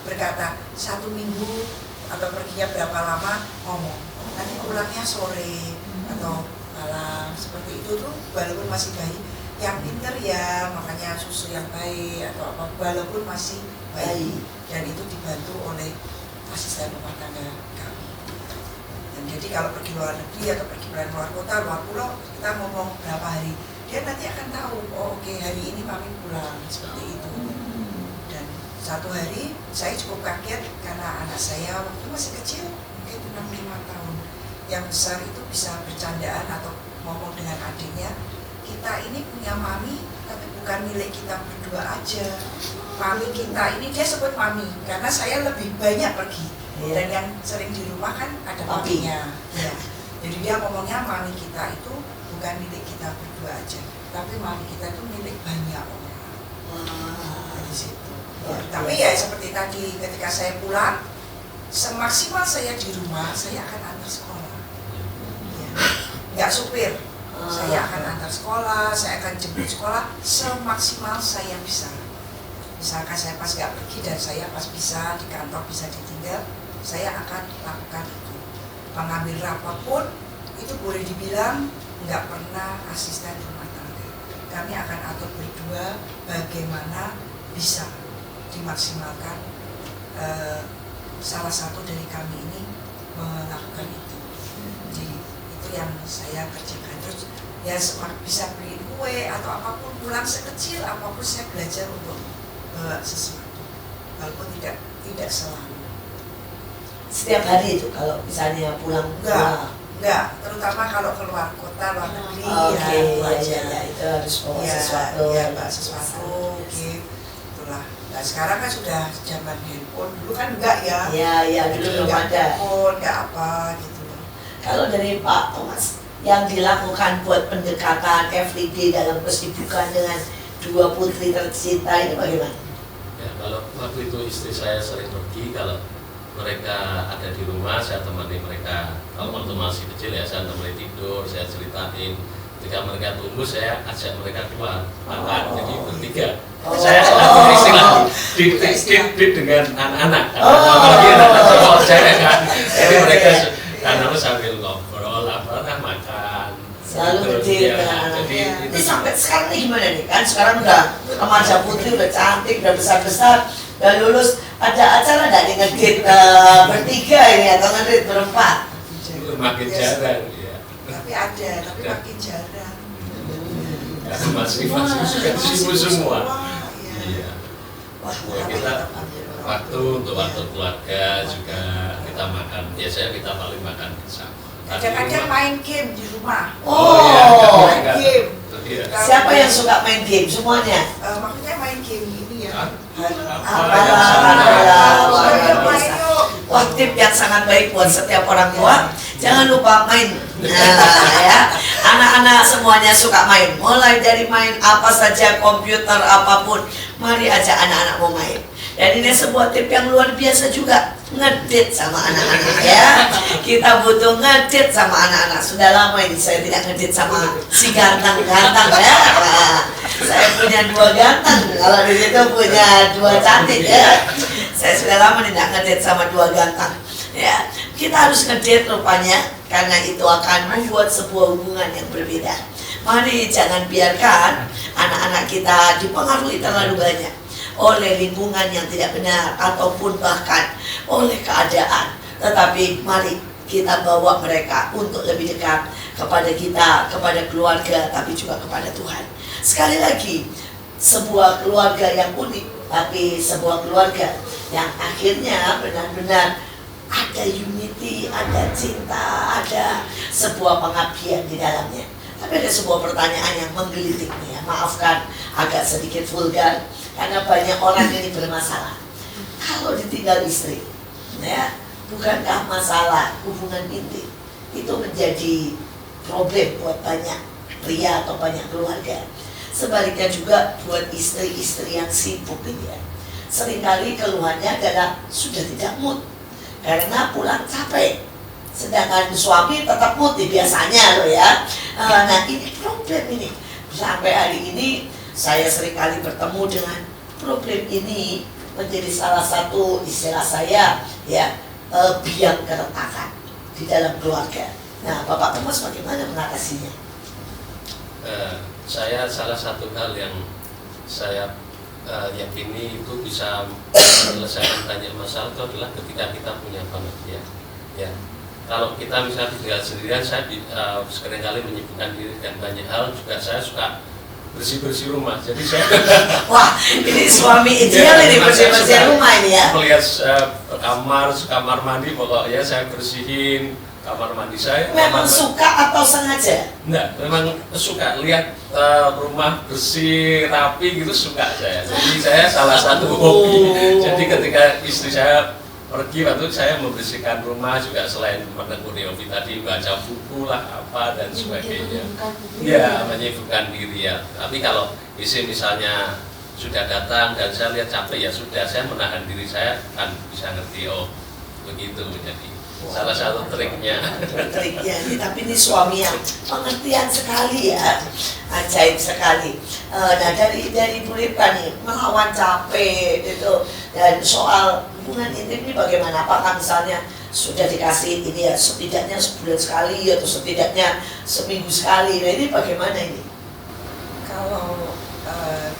berkata 1 minggu atau perginya berapa lama ngomong, nanti pulangnya sore atau malam, seperti itu tuh walaupun masih bayi, yang pinter ya makanya susu yang baik atau apa, walaupun masih bayi, dan itu dibantu oleh asisten rumah tangga kami. Dan jadi kalau pergi luar negeri atau pergi luar kota, luar pulau, kita ngomong berapa hari, dia nanti akan tahu, oh oke, hari ini mami pulang, seperti itu. Dan satu hari saya cukup kaget karena anak saya waktu masih kecil, mungkin 6-5 tahun, yang besar itu bisa bercandaan atau ngomong dengan adiknya, kita ini punya mami tapi bukan milik kita berdua aja, mami kita ini, dia sebut mami karena saya lebih banyak pergi. Iya. Dan yang sering di rumah kan ada Papi. papinya ya. Jadi dia ngomongnya mami kita itu bukan milik kita berdua aja, tapi mami kita itu milik banyak orang. Wah. Di situ. Luar Tapi biasa. ya seperti tadi ketika saya pulang, semaksimal saya di rumah, saya akan antar sekolah. Ya. Nggak supir, saya akan antar sekolah, saya akan jemput sekolah semaksimal saya bisa. Misalkan saya pas nggak pergi dan saya pas bisa di kantor bisa ditinggal, saya akan lakukan itu. Mengambil rapot pun itu boleh dibilang nggak pernah asisten rumah tangga. Kami akan atur berdua bagaimana bisa dimaksimalkan salah satu dari kami ini melakukan itu. Jadi itu yang saya kerjakan. Terus ya bisa beliin kue atau apapun, pulang sekecil apapun saya belajar untuk bawa sesuatu, walaupun tidak selalu. Setiap hari itu kalau misalnya pulang Enggak, terutama kalau keluar kota, luar negeri, Oke, itu ya, aja. ya, itu harus bawa Ya, sesuatu. ya, bawa sesuatu, oke, itulah. Nah sekarang kan sudah zaman handphone, dulu kan enggak ya. Ya, dulu belum Enggak ada. handphone, enggak apa gitu loh. Kalau dari Pak Thomas yang dilakukan buat pendekatan everyday dalam kesibukan dengan 2 putri tercinta ini bagaimana? Ya, kalau waktu itu istri saya sering pergi, kalau mereka ada di rumah, saya temani mereka. Kalau waktu masih kecil ya saya temani tidur, saya ceritain. Ketika mereka tumbuh, saya ajak mereka keluar makan. Jadi bertiga. Saya selalu istilah dik dengan anak-anak. Apalagi anak-anak cowok cewek kan. Jadi mereka karena sambil ngobrol, makan. Selalu Terus, berdiri ya, dengan anak. jadi sekarang ini gimana nih? Kan sekarang udah remaja putri, udah cantik, udah besar-besar, udah lulus. Ada acara nggak nih ngedit bertiga ini atau ngedit berempat? Makin jarang ya. Tapi ada, tapi makin jarang. Karena masih suka sibuk semua. Iya. Wah, Ya, kita waktu untuk waktu keluarga juga kita makan. Biasanya kita paling makan bersama. Kadang-kadang main game di rumah. Oh, Main game. Iya. siapa yang suka main game? Semuanya? Maksudnya main game ini ya. Wah, tip yang sangat baik buat setiap orang tua. Jangan lupa main. Nah, ya. Anak-anak semuanya suka main. Mulai dari main apa saja, komputer apapun. Mari ajak anak-anak mau main. Dan ini sebuah tip yang luar biasa juga. Ngedit sama anak-anak ya. Kita butuh ngedit sama anak-anak. Sudah lama ini saya tidak ngedit sama si ganteng-ganteng ya. Nah, saya punya 2 ganteng. Kalau di situ punya 2 cantik ya. Saya sudah lama tidak ngedit sama 2 ganteng. Ya, kita harus ngedit rupanya karena itu akan membuat sebuah hubungan yang berbeda. Mari jangan biarkan anak-anak kita dipengaruhi terlalu banyak oleh lingkungan yang tidak benar ataupun bahkan oleh keadaan. Tetapi mari kita bawa mereka untuk lebih dekat kepada kita, kepada keluarga, tapi juga kepada Tuhan. Sekali lagi, sebuah keluarga yang unik, tapi sebuah keluarga yang akhirnya benar-benar ada unity, ada cinta, ada sebuah pengabdian di dalamnya. Tapi ada sebuah pertanyaan yang menggelitik nih ya. Maafkan agak sedikit vulgar karena banyak orang ini bermasalah. Kalau ditinggal istri, ya, bukankah masalah hubungan intim itu menjadi problem buat banyak pria atau banyak keluarga? Sebaliknya juga buat istri-istri yang sibuk ini ya. Seringkali keluhannya adalah sudah tidak mood karena pulang capek, sedangkan suami tetap mood biasanya loh ya. Nah ini problem ini. Sampai hari ini saya seringkali bertemu dengan problem ini menjadi salah satu istilah saya ya, biang keretakan di dalam keluarga. Nah Bapak Thomas bagaimana mengatasinya? Saya salah satu hal yang saya yakini itu bisa menyelesaikan banyak masalah itu adalah ketika kita punya pengertian. Ya, kalau kita misalnya tinggal sendirian, saya seringkali menyibukkan diri dan banyak hal juga saya suka bersih-bersih rumah. Jadi saya wah ini suami ideal ini bersih-bersih rumah ini ya. Melihat kamar mandi pokoknya saya bersihin kamar mandi saya. Memang suka atau sengaja? Enggak, memang suka lihat rumah bersih, rapi gitu suka saya. Jadi saya salah satu hobi. Jadi ketika istri saya pergi waktu saya membersihkan rumah juga selain menekuni hobi tadi baca buku lah apa dan sebagainya. Ya menyibukkan diri ya. Tapi kalau istri misalnya sudah datang dan saya lihat capek ya sudah saya menahan diri saya kan bisa ngerti oh begitu jadi. Salah satu triknya ini, tapi ini suami yang pengertian sekali ya, ajaib sekali. Nah dari Bu Ripka nih melawan capek itu dan soal hubungan intim ini bagaimana? Apakah misalnya sudah dikasih ini ya setidaknya sebulan sekali atau setidaknya seminggu sekali? Nah ini bagaimana ini? Kalau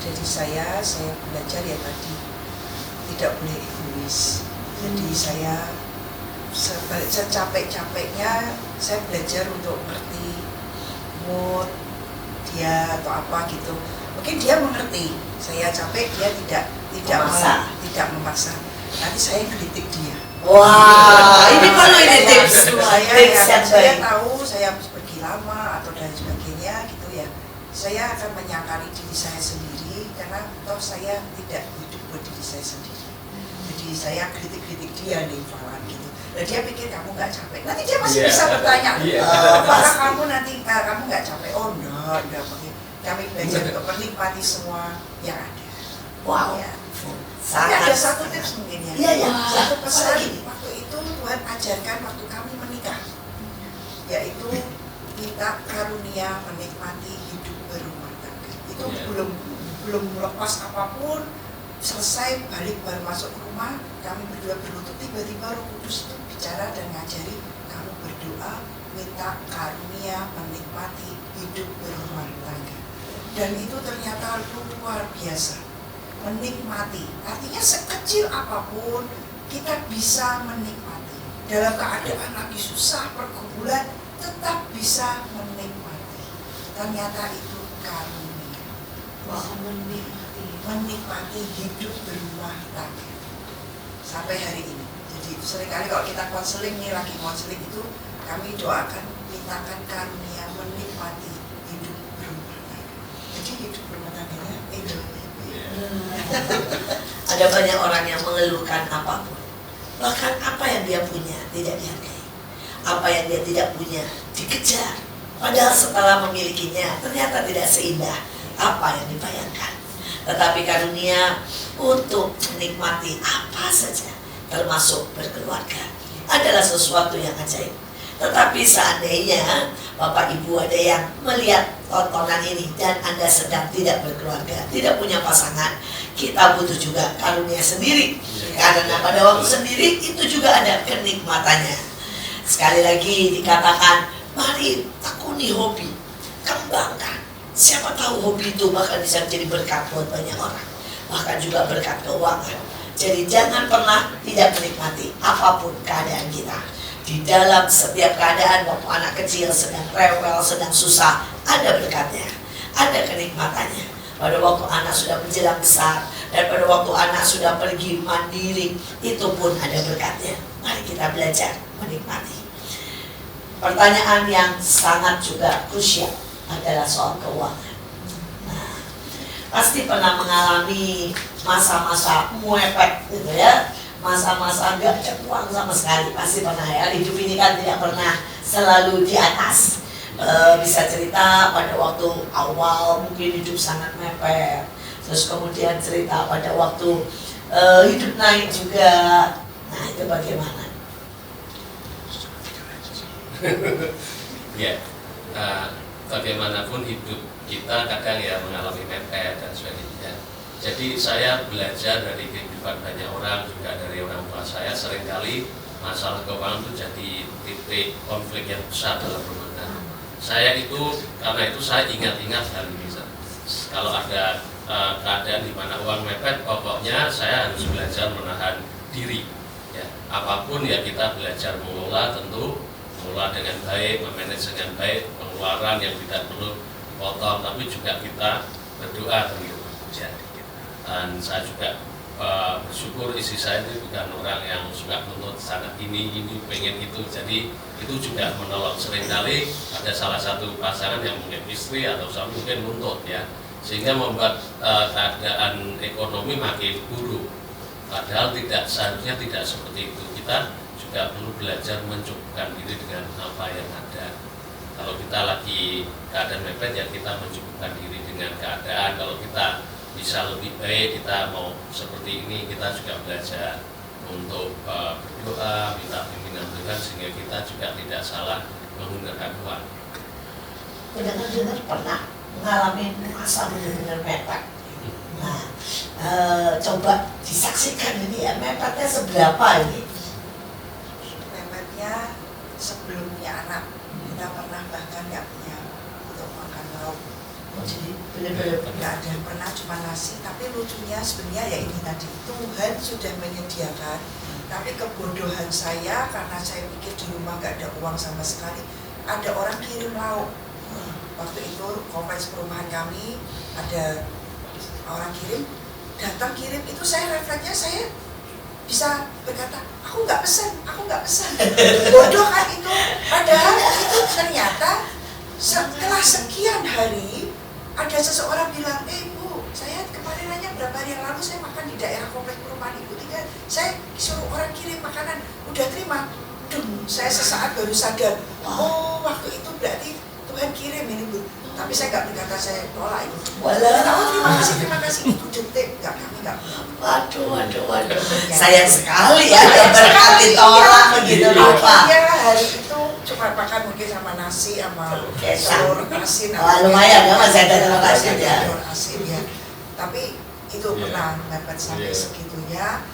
dari saya belajar ya tadi tidak boleh egois. Jadi saya secapek-capeknya saya belajar untuk ngerti mood dia atau apa gitu. Mungkin dia mengerti saya capek, dia tidak memaksa. Nanti saya kritik dia. Wah, ini perlu ini tips. Saya tahu saya harus pergi lama atau dan sebagainya gitu ya. Saya akan menyangkali diri saya sendiri karena toh saya tidak hidup buat diri saya sendiri. Jadi saya kritik dia nih Falan gitu. Dan dia pikir kamu nggak capek. Nanti dia masih bisa bertanya, apakah kamu nanti kamu nggak capek? Oh enggak mungkin. Kami belajar untuk menikmati semua yang ada. Wow. Ya. Tapi ada satu tips mungkin ya. Iya. Satu pesan waktu itu Tuhan ajarkan waktu kami menikah, yaitu kita karunia menikmati hidup berumah tangga. Itu belum lepas apapun. Selesai balik baru masuk ke rumah, kami berdua berlutut, tiba-tiba Roh Kudus itu bicara dan ngajari kamu berdoa minta karunia menikmati hidup berumah tangga. dan itu ternyata luar biasa. Menikmati, artinya sekecil apapun kita bisa menikmati. Dalam keadaan lagi susah, pergumulan, tetap bisa menikmati. Ternyata itu karunia. Wah, Menikmati hidup berumah tangga sampai hari ini. Jadi seringkali kalau kita konseling nih, lagi konseling itu kami doakan, mintakan karunia menikmati hidup berumah tangga. Jadi hidup berumah tangganya itu. Ada banyak orang yang mengeluhkan apapun, bahkan apa yang dia punya tidak dihargai, apa yang dia tidak punya dikejar, padahal setelah memilikinya ternyata tidak seindah apa yang dibayangkan. Tetapi karunia untuk menikmati apa saja, termasuk berkeluarga, adalah sesuatu yang ajaib. Tetapi seandainya Bapak Ibu ada yang melihat tontonan ini dan Anda sedang tidak berkeluarga, tidak punya pasangan, kita butuh juga karunia sendiri. Karena pada waktu sendiri itu juga ada kenikmatannya. Sekali lagi dikatakan, mari tekuni hobi, kembangkan. Siapa tahu hobi itu bahkan bisa menjadi berkat buat banyak orang, bahkan juga berkat keuangan. Jadi jangan pernah tidak menikmati apapun keadaan kita. Di dalam setiap keadaan, waktu anak kecil sedang rewel, sedang susah, ada berkatnya, ada kenikmatannya. Pada waktu anak sudah menjelang besar, dan pada waktu anak sudah pergi mandiri, itu pun ada berkatnya. Mari kita belajar menikmati. Pertanyaan yang sangat juga krusial adalah soal keuangan. Nah, pasti pernah mengalami masa-masa muepet gitu ya, masa-masa gak ada uang sama sekali, pasti pernah ya. Hidup ini kan tidak pernah selalu di atas. Bisa cerita pada waktu awal mungkin hidup sangat mepet, terus kemudian cerita pada waktu hidup naik juga. Nah, itu bagaimana? Ya, bagaimanapun hidup kita kadang ya mengalami mepet dan sebagainya. Jadi saya belajar dari kehidupan banyak orang, juga dari orang tua saya, seringkali masalah keuangan itu jadi titik konflik yang besar dalam rumah tangga. Saya itu, karena itu saya ingat-ingat hal ini. Kalau ada keadaan di mana uang mepet, pokoknya saya harus belajar menahan diri. Ya, apapun ya kita belajar mengelola, tentu mengelola dengan baik, memanage dengan baik, pengeluaran yang tidak perlu potong, tapi juga kita berdoa begitu. Ya. Dan saya juga bersyukur istri saya itu bukan orang yang suka menuntut sangat ini pengen itu, jadi itu juga menolong. Seringkali ada salah satu pasangan yang mungkin istri atau suami mungkin menuntut ya, sehingga membuat keadaan ekonomi makin buruk, padahal seharusnya tidak seperti itu. Kita juga perlu belajar mencukupkan diri dengan apa yang ada. Kalau kita lagi keadaan mepet ya kita mencukupkan diri dengan keadaan. Kalau kita bisa lebih baik, kita mau seperti ini, kita juga belajar untuk berdoa, minta pimpinan Tuhan sehingga kita juga tidak salah menggunakan uang. Benar-benar pernah mengalami masa benar-benar mepet. Nah, coba disaksikan ini ya, mepetnya seberapa ini? Mepetnya sebelum punya anak, kita pernah bahkan nggak punya untuk makan lauk. Jadi benar-benar Nggak ada, pernah cuma nasi. Tapi lucunya sebenarnya ya ini tadi, Tuhan sudah menyediakan, tapi kebodohan saya karena saya pikir di rumah nggak ada uang sama sekali, ada orang kirim lauk. Waktu itu kompleks perumahan kami ada orang datang kirim, itu saya refleksnya saya bisa berkata, aku nggak pesan. Bodoh kan itu. Padahal itu ternyata setelah sekian hari ada seseorang bilang, Bu, saya kemarin nanya berapa hari yang lalu saya makan di daerah kompleks perumahan Ibu 3, saya suruh orang kirim makanan, udah terima. Saya sesaat baru sadar, oh waktu itu berarti Tuhan kirim ini Bu. Tapi saya nggak berkata saya tolak itu. Terima kasih itu detik kami nggak. Waduh. Sayang sekali ya, berkat ditolak begitu lupa. Iya, hari itu cuma makan mungkin sama nasi, sama telur asin. Lumayan ya, masih ada telur asin ya. Telur asin ya. Tapi itu pernah dapat sampai segitunya.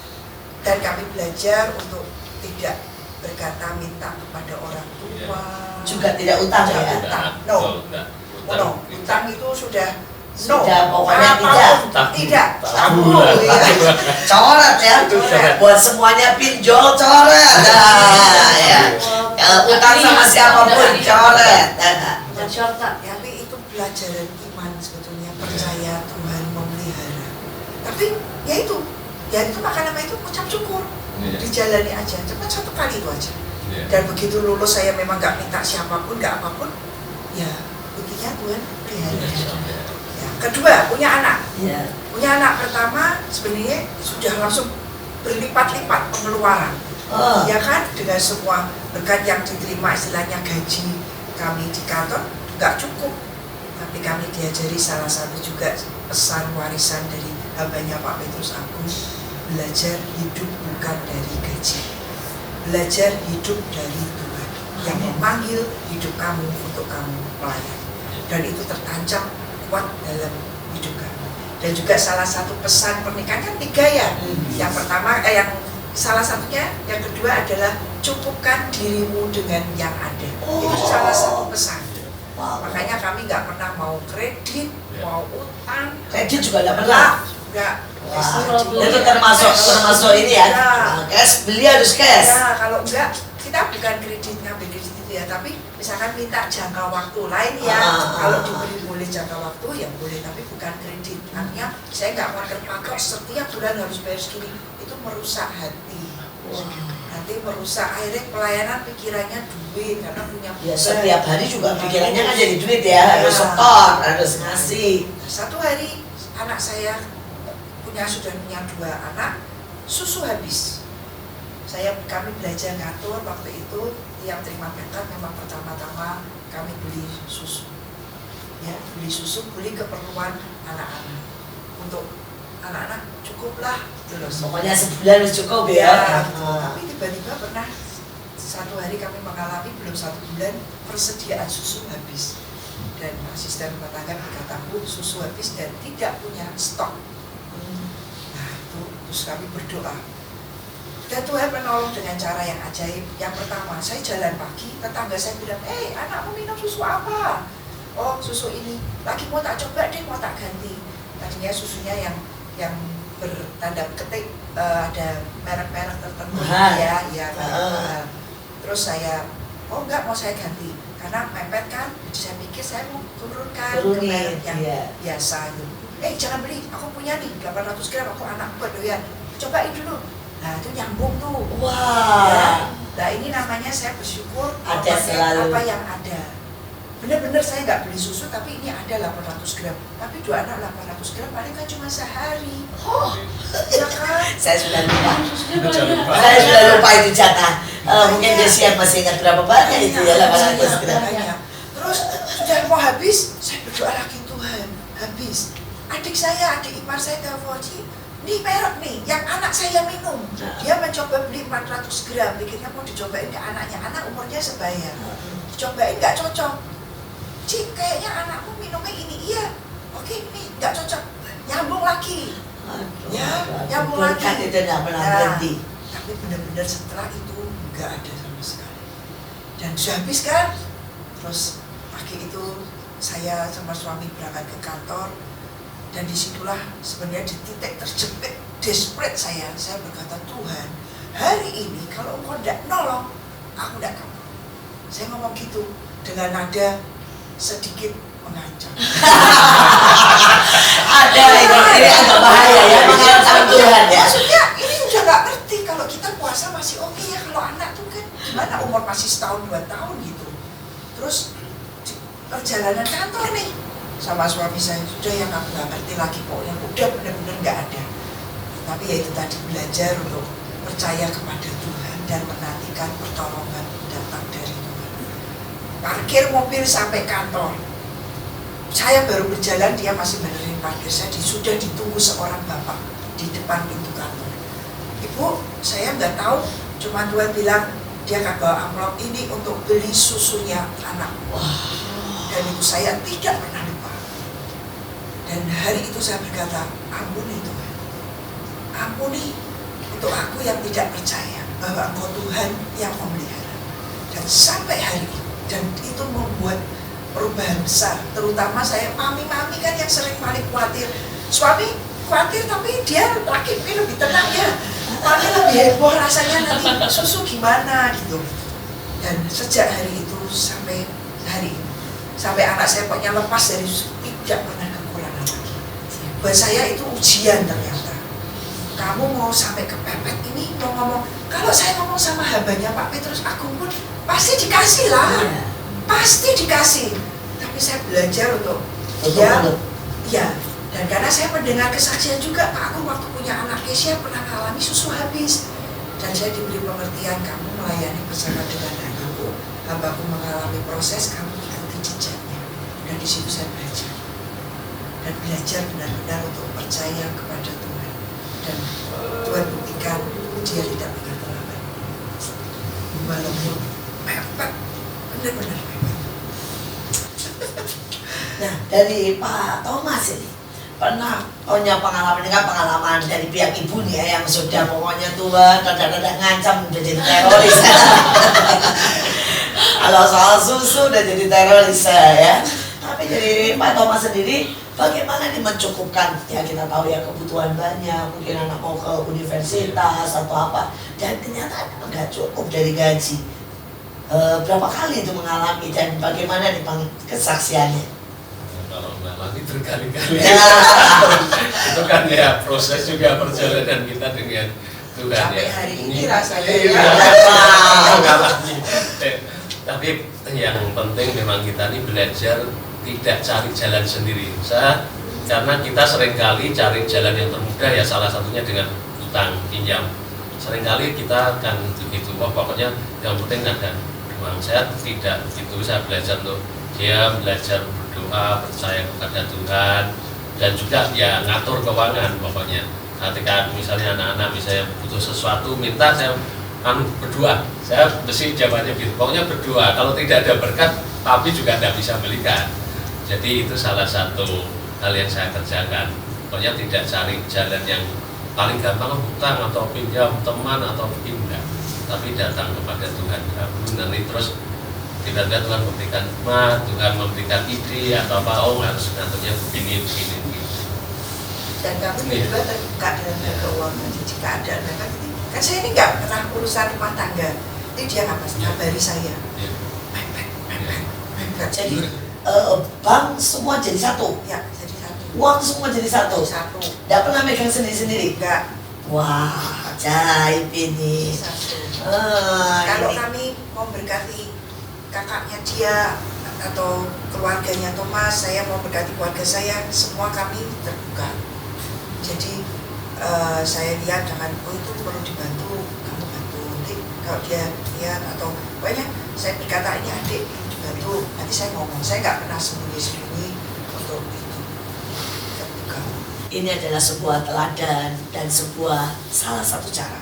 Dan kami belajar untuk tidak berkata minta kepada orang tua. Juga tidak utang ya? Utang. No, utang itu sudah Sudah, pokoknya apapun, tidak. Tabu. Ya. Coret ya, Coret. buat semuanya pinjol coret. Nah, ya. Kalau utang sama siapapun coret. Dan shortcut ya. Tapi itu pelajaran iman sebetulnya, percaya Tuhan memelihara. Tapi ya itu maka nama itu ucap syukur. Iya. Dijalani aja, cuma satu kali itu aja. Iya. Dan begitu lulus saya memang gak minta siapapun, gak apapun. Ya, buktinya Tuhan pelihara. Ya, kedua, punya anak. Iya. Punya anak pertama sebenarnya sudah langsung berlipat-lipat pengeluaran. Oh. Ya kan, dengan semua berkat yang diterima, istilahnya gaji kami di kantor nggak cukup, tapi kami diajari salah satu juga pesan warisan dari hambanya Pak Petrus Agung, belajar hidup bukan dari gaji, belajar hidup dari Tuhan yang memanggil hidup kamu untuk kamu melayani, dan itu tertancap kuat dalam hidup kamu. Dan juga salah satu pesan pernikahan kan 3 ya. Yang pertama, yang salah satunya, yang kedua adalah cukupkan dirimu dengan yang ada. Itu salah satu pesan. Wow. Makanya kami nggak pernah mau kredit, mau utang. Kredit juga nggak pernah. Nggak. Wah, itu termasuk ini ya. Cash, beli harus cash. Ya, kalau enggak, kita bukan kredit, ngambil kredit itu ya, tapi misalkan minta jangka waktu lain ya. Kalau diberi boleh jangka waktu ya boleh, tapi bukan kredit. Artinya saya nggak mau terpatok setiap bulan harus bayar segini, itu merusak hati. Nanti merusak, akhirnya pelayanan pikirannya duit karena punya Ya setiap hari juga pikirannya kan jadi duit ya, harus setor, harus ngasih. Satu hari anak saya sudah punya 2 anak, susu habis. Kami belajar ngatur waktu itu, tiap terima berkat memang pertama-tama kami beli susu. Ya, beli susu, beli keperluan anak-anak. Untuk anak-anak cukuplah terus. Pokoknya sebulan harus cukup ya. Tapi tiba-tiba pernah satu hari kami mengalami belum 1 bulan persediaan susu habis. Dan asisten rumah tangga berkata, Bu, susu habis dan tidak punya stok. Nah itu, terus kami berdoa. Dan Tuhan menolong dengan cara yang ajaib. Yang pertama, saya jalan pagi, tetangga saya bilang, anakmu minum susu apa? Oh, susu ini. Lagi mau tak coba deh, mau tak ganti. Tadinya susunya yang bertanda ketik, ada merek-merek tertentu ya, merek. Terus saya, oh enggak, mau saya ganti. Karena mepet kan, saya pikir saya mau turunkan ke merek yang biasa itu. Jangan beli, aku punya nih 800 gram, aku anak buat doyan. Cobain dulu. Nah itu nyambung tuh. Wah. Ya. Nah ini namanya saya bersyukur ada selalu apa yang ada. Bener-bener saya nggak beli susu, tapi ini ada 800 gram. Tapi 2 anak 800 gram paling kan cuma sehari. Ya kan? Saya sudah lupa. Susunya banyak. Saya sudah lupa itu jatah. Mungkin Desi masih ingat berapa banyak itu ya 800 gram. Terus sudah mau habis, saya berdoa lagi, Tuhan habis. Adik ipar saya telepon, ini merek nih, yang anak saya minum. Dia mencoba beli 400 gram, pikirnya mau dicobain ke anaknya. Anak umurnya sebaya. Dicobain nggak cocok. Cik, kayaknya anakmu minumnya ini. Iya, oke, ini nggak cocok. Nyambung lagi. Ya, nyambung lagi. Kan itu nggak pernah berhenti. Tapi benar-benar setelah itu nggak ada sama sekali. Dan sudah habis kan. Terus pagi itu saya sama suami berangkat ke kantor. Dan disitulah sebenarnya di titik terjepit, desperate saya berkata, Tuhan, hari ini kalau engkau tidak nolong, aku tidak akan. Saya ngomong gitu dengan nada sedikit mengancam. Ada ini agak bahaya ya, mengancam Tuhan ya. Maksudnya ini udah nggak ngerti, kalau kita puasa masih oke ya, kalau anak tuh kan gimana, umur masih 1 tahun 2 tahun gitu. Terus perjalanan kantor nih sama suami saya, sudah yang aku nggak ngerti lagi, pokoknya udah benar-benar nggak ada. Tapi ya itu tadi, belajar untuk percaya kepada Tuhan dan menantikan pertolongan datang dari Tuhan. Parkir mobil sampai kantor, saya baru berjalan, dia masih benerin parkir. Saya sudah ditunggu seorang bapak di depan pintu kantor. Ibu, saya nggak tahu, cuma Tuhan bilang dia akan bawa amplop ini untuk beli susunya anak. Dan itu saya tidak pernah lupa. Dan hari itu saya berkata, ampuni Tuhan, ampuni untuk aku yang tidak percaya bahwa Engkau Tuhan yang memelihara. Dan sampai hari ini, dan itu membuat perubahan besar. Terutama saya, mami-mami kan yang sering paling khawatir. Suami khawatir tapi dia laki mungkin lebih tenang ya. Mami lebih heboh rasanya nanti susu gimana gitu. Dan sejak hari itu sampai hari ini, sampai anak saya pokoknya lepas dari susu, tidak pernah kekurangan lagi. Buat saya itu ujian ternyata. Kamu mau sampai kepepet ini mau ngomong, kalau saya ngomong sama hambanya Pak Petrus Agung pun pasti dikasih lah, pasti dikasih. Tapi saya belajar untuk ya, dan karena saya mendengar kesaksian juga, Pak Agung waktu punya anak Kesia pernah mengalami susu habis, dan saya diberi pengertian, kamu melayani bersama dengan hambaku mengalami proses, kamu ikuti jejaknya. Dan di situ saya belajar, dan belajar benar-benar untuk percaya kepada Tuhan. Dan Tuhan buktikan dia tidak pernah terlambat, walaupun mepet, benar-benar mepet. Nah, dari Pak Thomas ini pernah punya pengalaman dengan pengalaman dari pihak ibu nih ya, yang sudah pokoknya Tuhan rada-rada ngancam udah jadi teroris. Kalau soal susu udah jadi teroris ya. Tapi dari Pak Thomas sendiri, bagaimana nih mencukupkan? Ya kita tahu ya kebutuhan banyak, mungkin anak mau ke universitas atau apa, dan ternyata nggak cukup dari gaji. Berapa kali itu mengalami dan bagaimana nih kesaksiannya? Kalau mengalami berkali-kali itu kan ya proses juga perjalanan kita dengan Tuhan Sampai ya. hari ini rasanya mengalami. Tapi yang penting memang kita ini belajar tidak cari jalan sendiri. Karena kita seringkali cari jalan yang termudah ya, salah satunya dengan utang pinjam. Seringkali kita akan begitu, pokoknya yang penting ada uang. Saya tidak begitu, saya belajar untuk diam, belajar berdoa, percaya kepada Tuhan, dan juga ya ngatur keuangan pokoknya. Ketika misalnya anak-anak misalnya butuh sesuatu, minta saya berdoa. Saya mesti jawabannya gitu, pokoknya berdoa. Kalau tidak ada berkat, tapi juga tidak bisa belikan. Jadi itu salah satu hal yang saya kerjakan. Pokoknya tidak cari jalan yang paling gampang hutang atau pinjam teman atau enggak, tapi datang kepada Tuhan dahulu, nanti terus tiba-tiba Tuhan memberikan hikmah, Tuhan memberikan ide atau apa, oh harus ngaturnya begini. Dan kami juga terbuka dalam hal keuangan. Jika ada mereka, kan saya ini nggak pernah urusan rumah tangga. Ini dia nggak pasti kabari saya. Mepet. Jadi bank semua jadi satu. Ya, jadi satu. Uang semua jadi satu. Satu. Nggak pernah megang sendiri-sendiri. Enggak. Wah, ajaib ini. Satu. Kalau kami memberkati kakaknya dia atau keluarganya Thomas, saya mau berkati keluarga saya, semua kami terbuka. Jadi saya lihat jangan, oh itu perlu dibantu, kamu bantu. Nanti kalau dia lihat atau banyak, saya berkata ini adik dibantu, nanti saya ngomong, saya nggak pernah sembunyi-sembunyi untuk itu. Terbuka. Ini adalah sebuah teladan dan sebuah salah satu cara.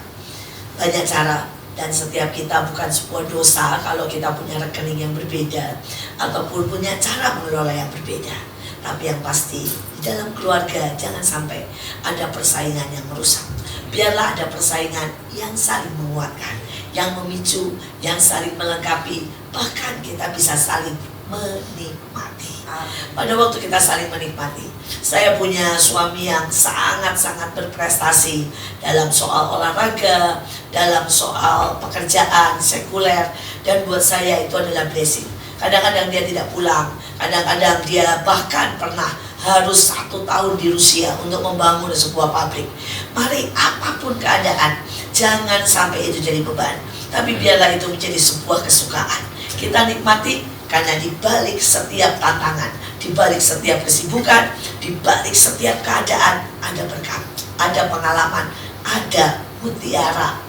Banyak cara, dan setiap kita bukan sebuah dosa kalau kita punya rekening yang berbeda ataupun punya cara mengelola yang berbeda. Tapi yang pasti di dalam keluarga jangan sampai ada persaingan yang merusak. Biarlah ada persaingan yang saling menguatkan, yang memicu, yang saling melengkapi, bahkan kita bisa saling menikmati. Pada waktu kita saling menikmati, saya punya suami yang sangat-sangat berprestasi dalam soal olahraga, dalam soal pekerjaan sekuler, dan buat saya itu adalah blessing. Kadang-kadang dia tidak pulang, kadang-kadang dia bahkan pernah harus 1 tahun di Rusia untuk membangun sebuah pabrik. Mari apapun keadaan, jangan sampai itu jadi beban, tapi biarlah itu menjadi sebuah kesukaan. Kita nikmati karena di balik setiap tantangan, di balik setiap kesibukan, di balik setiap keadaan ada berkat, ada pengalaman, ada mutiara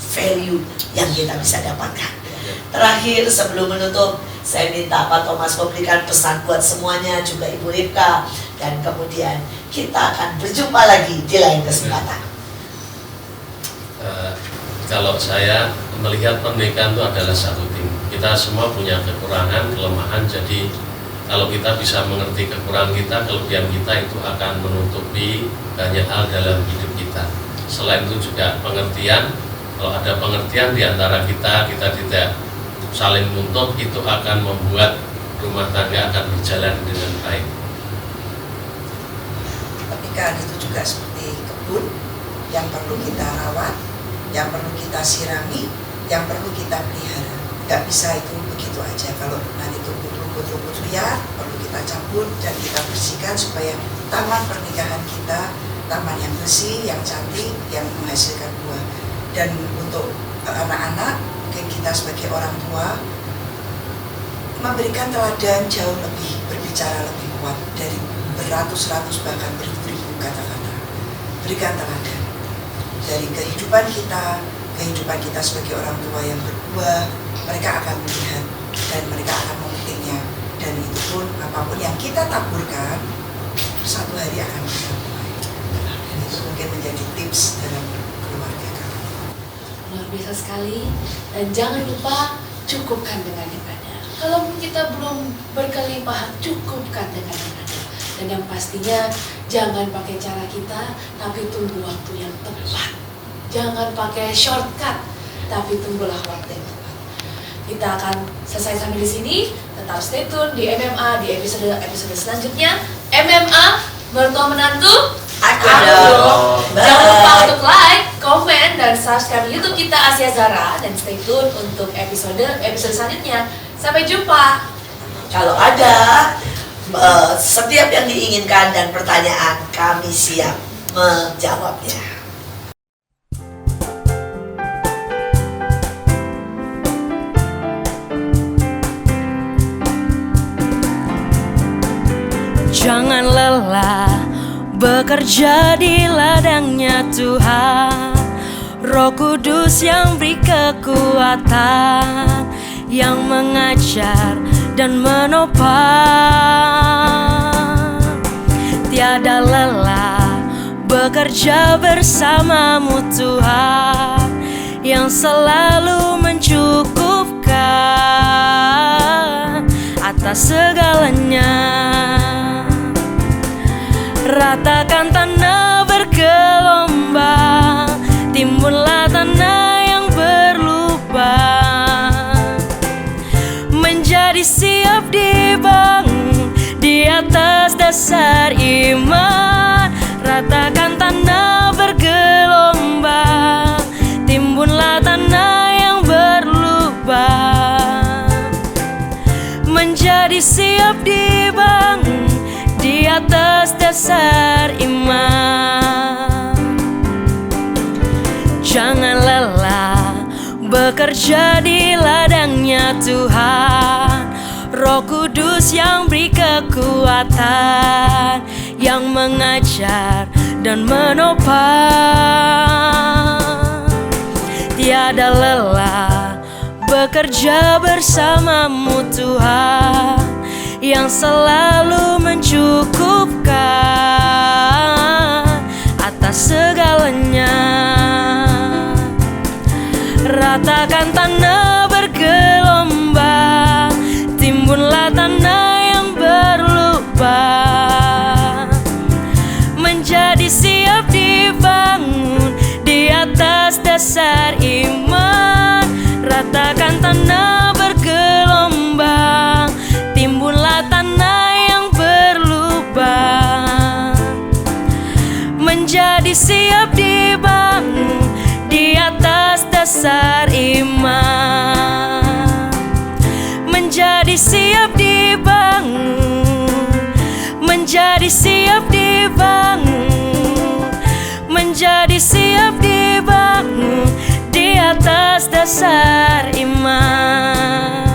value yang kita bisa dapatkan. Terakhir sebelum menutup, saya minta Pak Thomas memberikan pesan buat semuanya, juga Ibu Ripka, dan kemudian kita akan berjumpa lagi di lain kesempatan. Kalau saya melihat pernikahan itu adalah satu tim. Kita semua punya kekurangan, kelemahan. Jadi kalau kita bisa mengerti kekurangan kita, kelebihan kita itu akan menutupi banyak hal dalam hidup kita. Selain itu juga pengertian. Kalau ada pengertian di antara kita tidak saling menuntut, itu akan membuat rumah tangga akan berjalan dengan baik. Pernikahan itu juga seperti kebun yang perlu kita rawat, yang perlu kita sirami, yang perlu kita pelihara. Nggak bisa itu begitu aja. Kalau nanti tumbuh-tumbuh liar, perlu kita cabut dan kita bersihkan supaya taman pernikahan kita taman yang bersih, yang cantik, yang menghasilkan buah. Dan untuk anak-anak, mungkin kita sebagai orang tua memberikan teladan jauh lebih, berbicara lebih kuat dari beratus-ratus bahkan beribu-ribu kata-kata. Berikan teladan dari kehidupan kita sebagai orang tua yang berbuah. Mereka akan melihat dan mereka akan memetiknya, dan itu pun apapun yang kita taburkan satu hari akan berbuah. Dan itu mungkin menjadi tips dalam keluarga kami. Luar biasa sekali. Dan jangan lupa cukupkan dengan ibadah. Kalau kita belum berkelimpahan, cukupkan dengan ibadah. Dan yang pastinya jangan pakai cara kita, tapi tunggu waktu yang tepat. Jangan pakai shortcut, tapi tunggulah waktu yang tepat. Kita akan selesai sampai di sini. Tetap stay tune di MMA di episode selanjutnya. MMA mertua menantu. Aku dong. Jangan lupa untuk like, komen, dan subscribe YouTube kita Asia Zara, dan stay tune untuk episode selanjutnya. Sampai jumpa. Kalau ada setiap yang diinginkan dan pertanyaan, kami siap menjawabnya. Jangan lelah bekerja di ladangnya Tuhan. Roh Kudus yang beri kekuatan, yang mengajar dan menopang. Tiada lelah bekerja bersamamu Tuhan, yang selalu mencukupkan atas segalanya. Ratakan tanah bergelombang, timbunlah tanah yang berlubang, menjadi siap dibangun di atas dasar iman. Ratakan tanah bergelombang, timbunlah tanah yang berlubang, menjadi siap dibangun di atas dasar iman. Jangan lelah bekerja di ladangnya Tuhan. Roh Kudus yang beri kekuatan, yang mengajar dan menopang. Tiada lelah bekerja bersamamu Tuhan, yang selalu mencukupkan atas segalanya. Ratakan tanah bergelombang, timbunlah tanah yang berlubang, menjadi siap dibangun di atas dasar iman. Ratakan tanah bergelombang, timbunlah tanah yang berlubang, menjadi siap dibangun di atas dasar iman. Menjadi siap dibangun, menjadi siap dibangun, menjadi siap dibangun di atas dasar iman.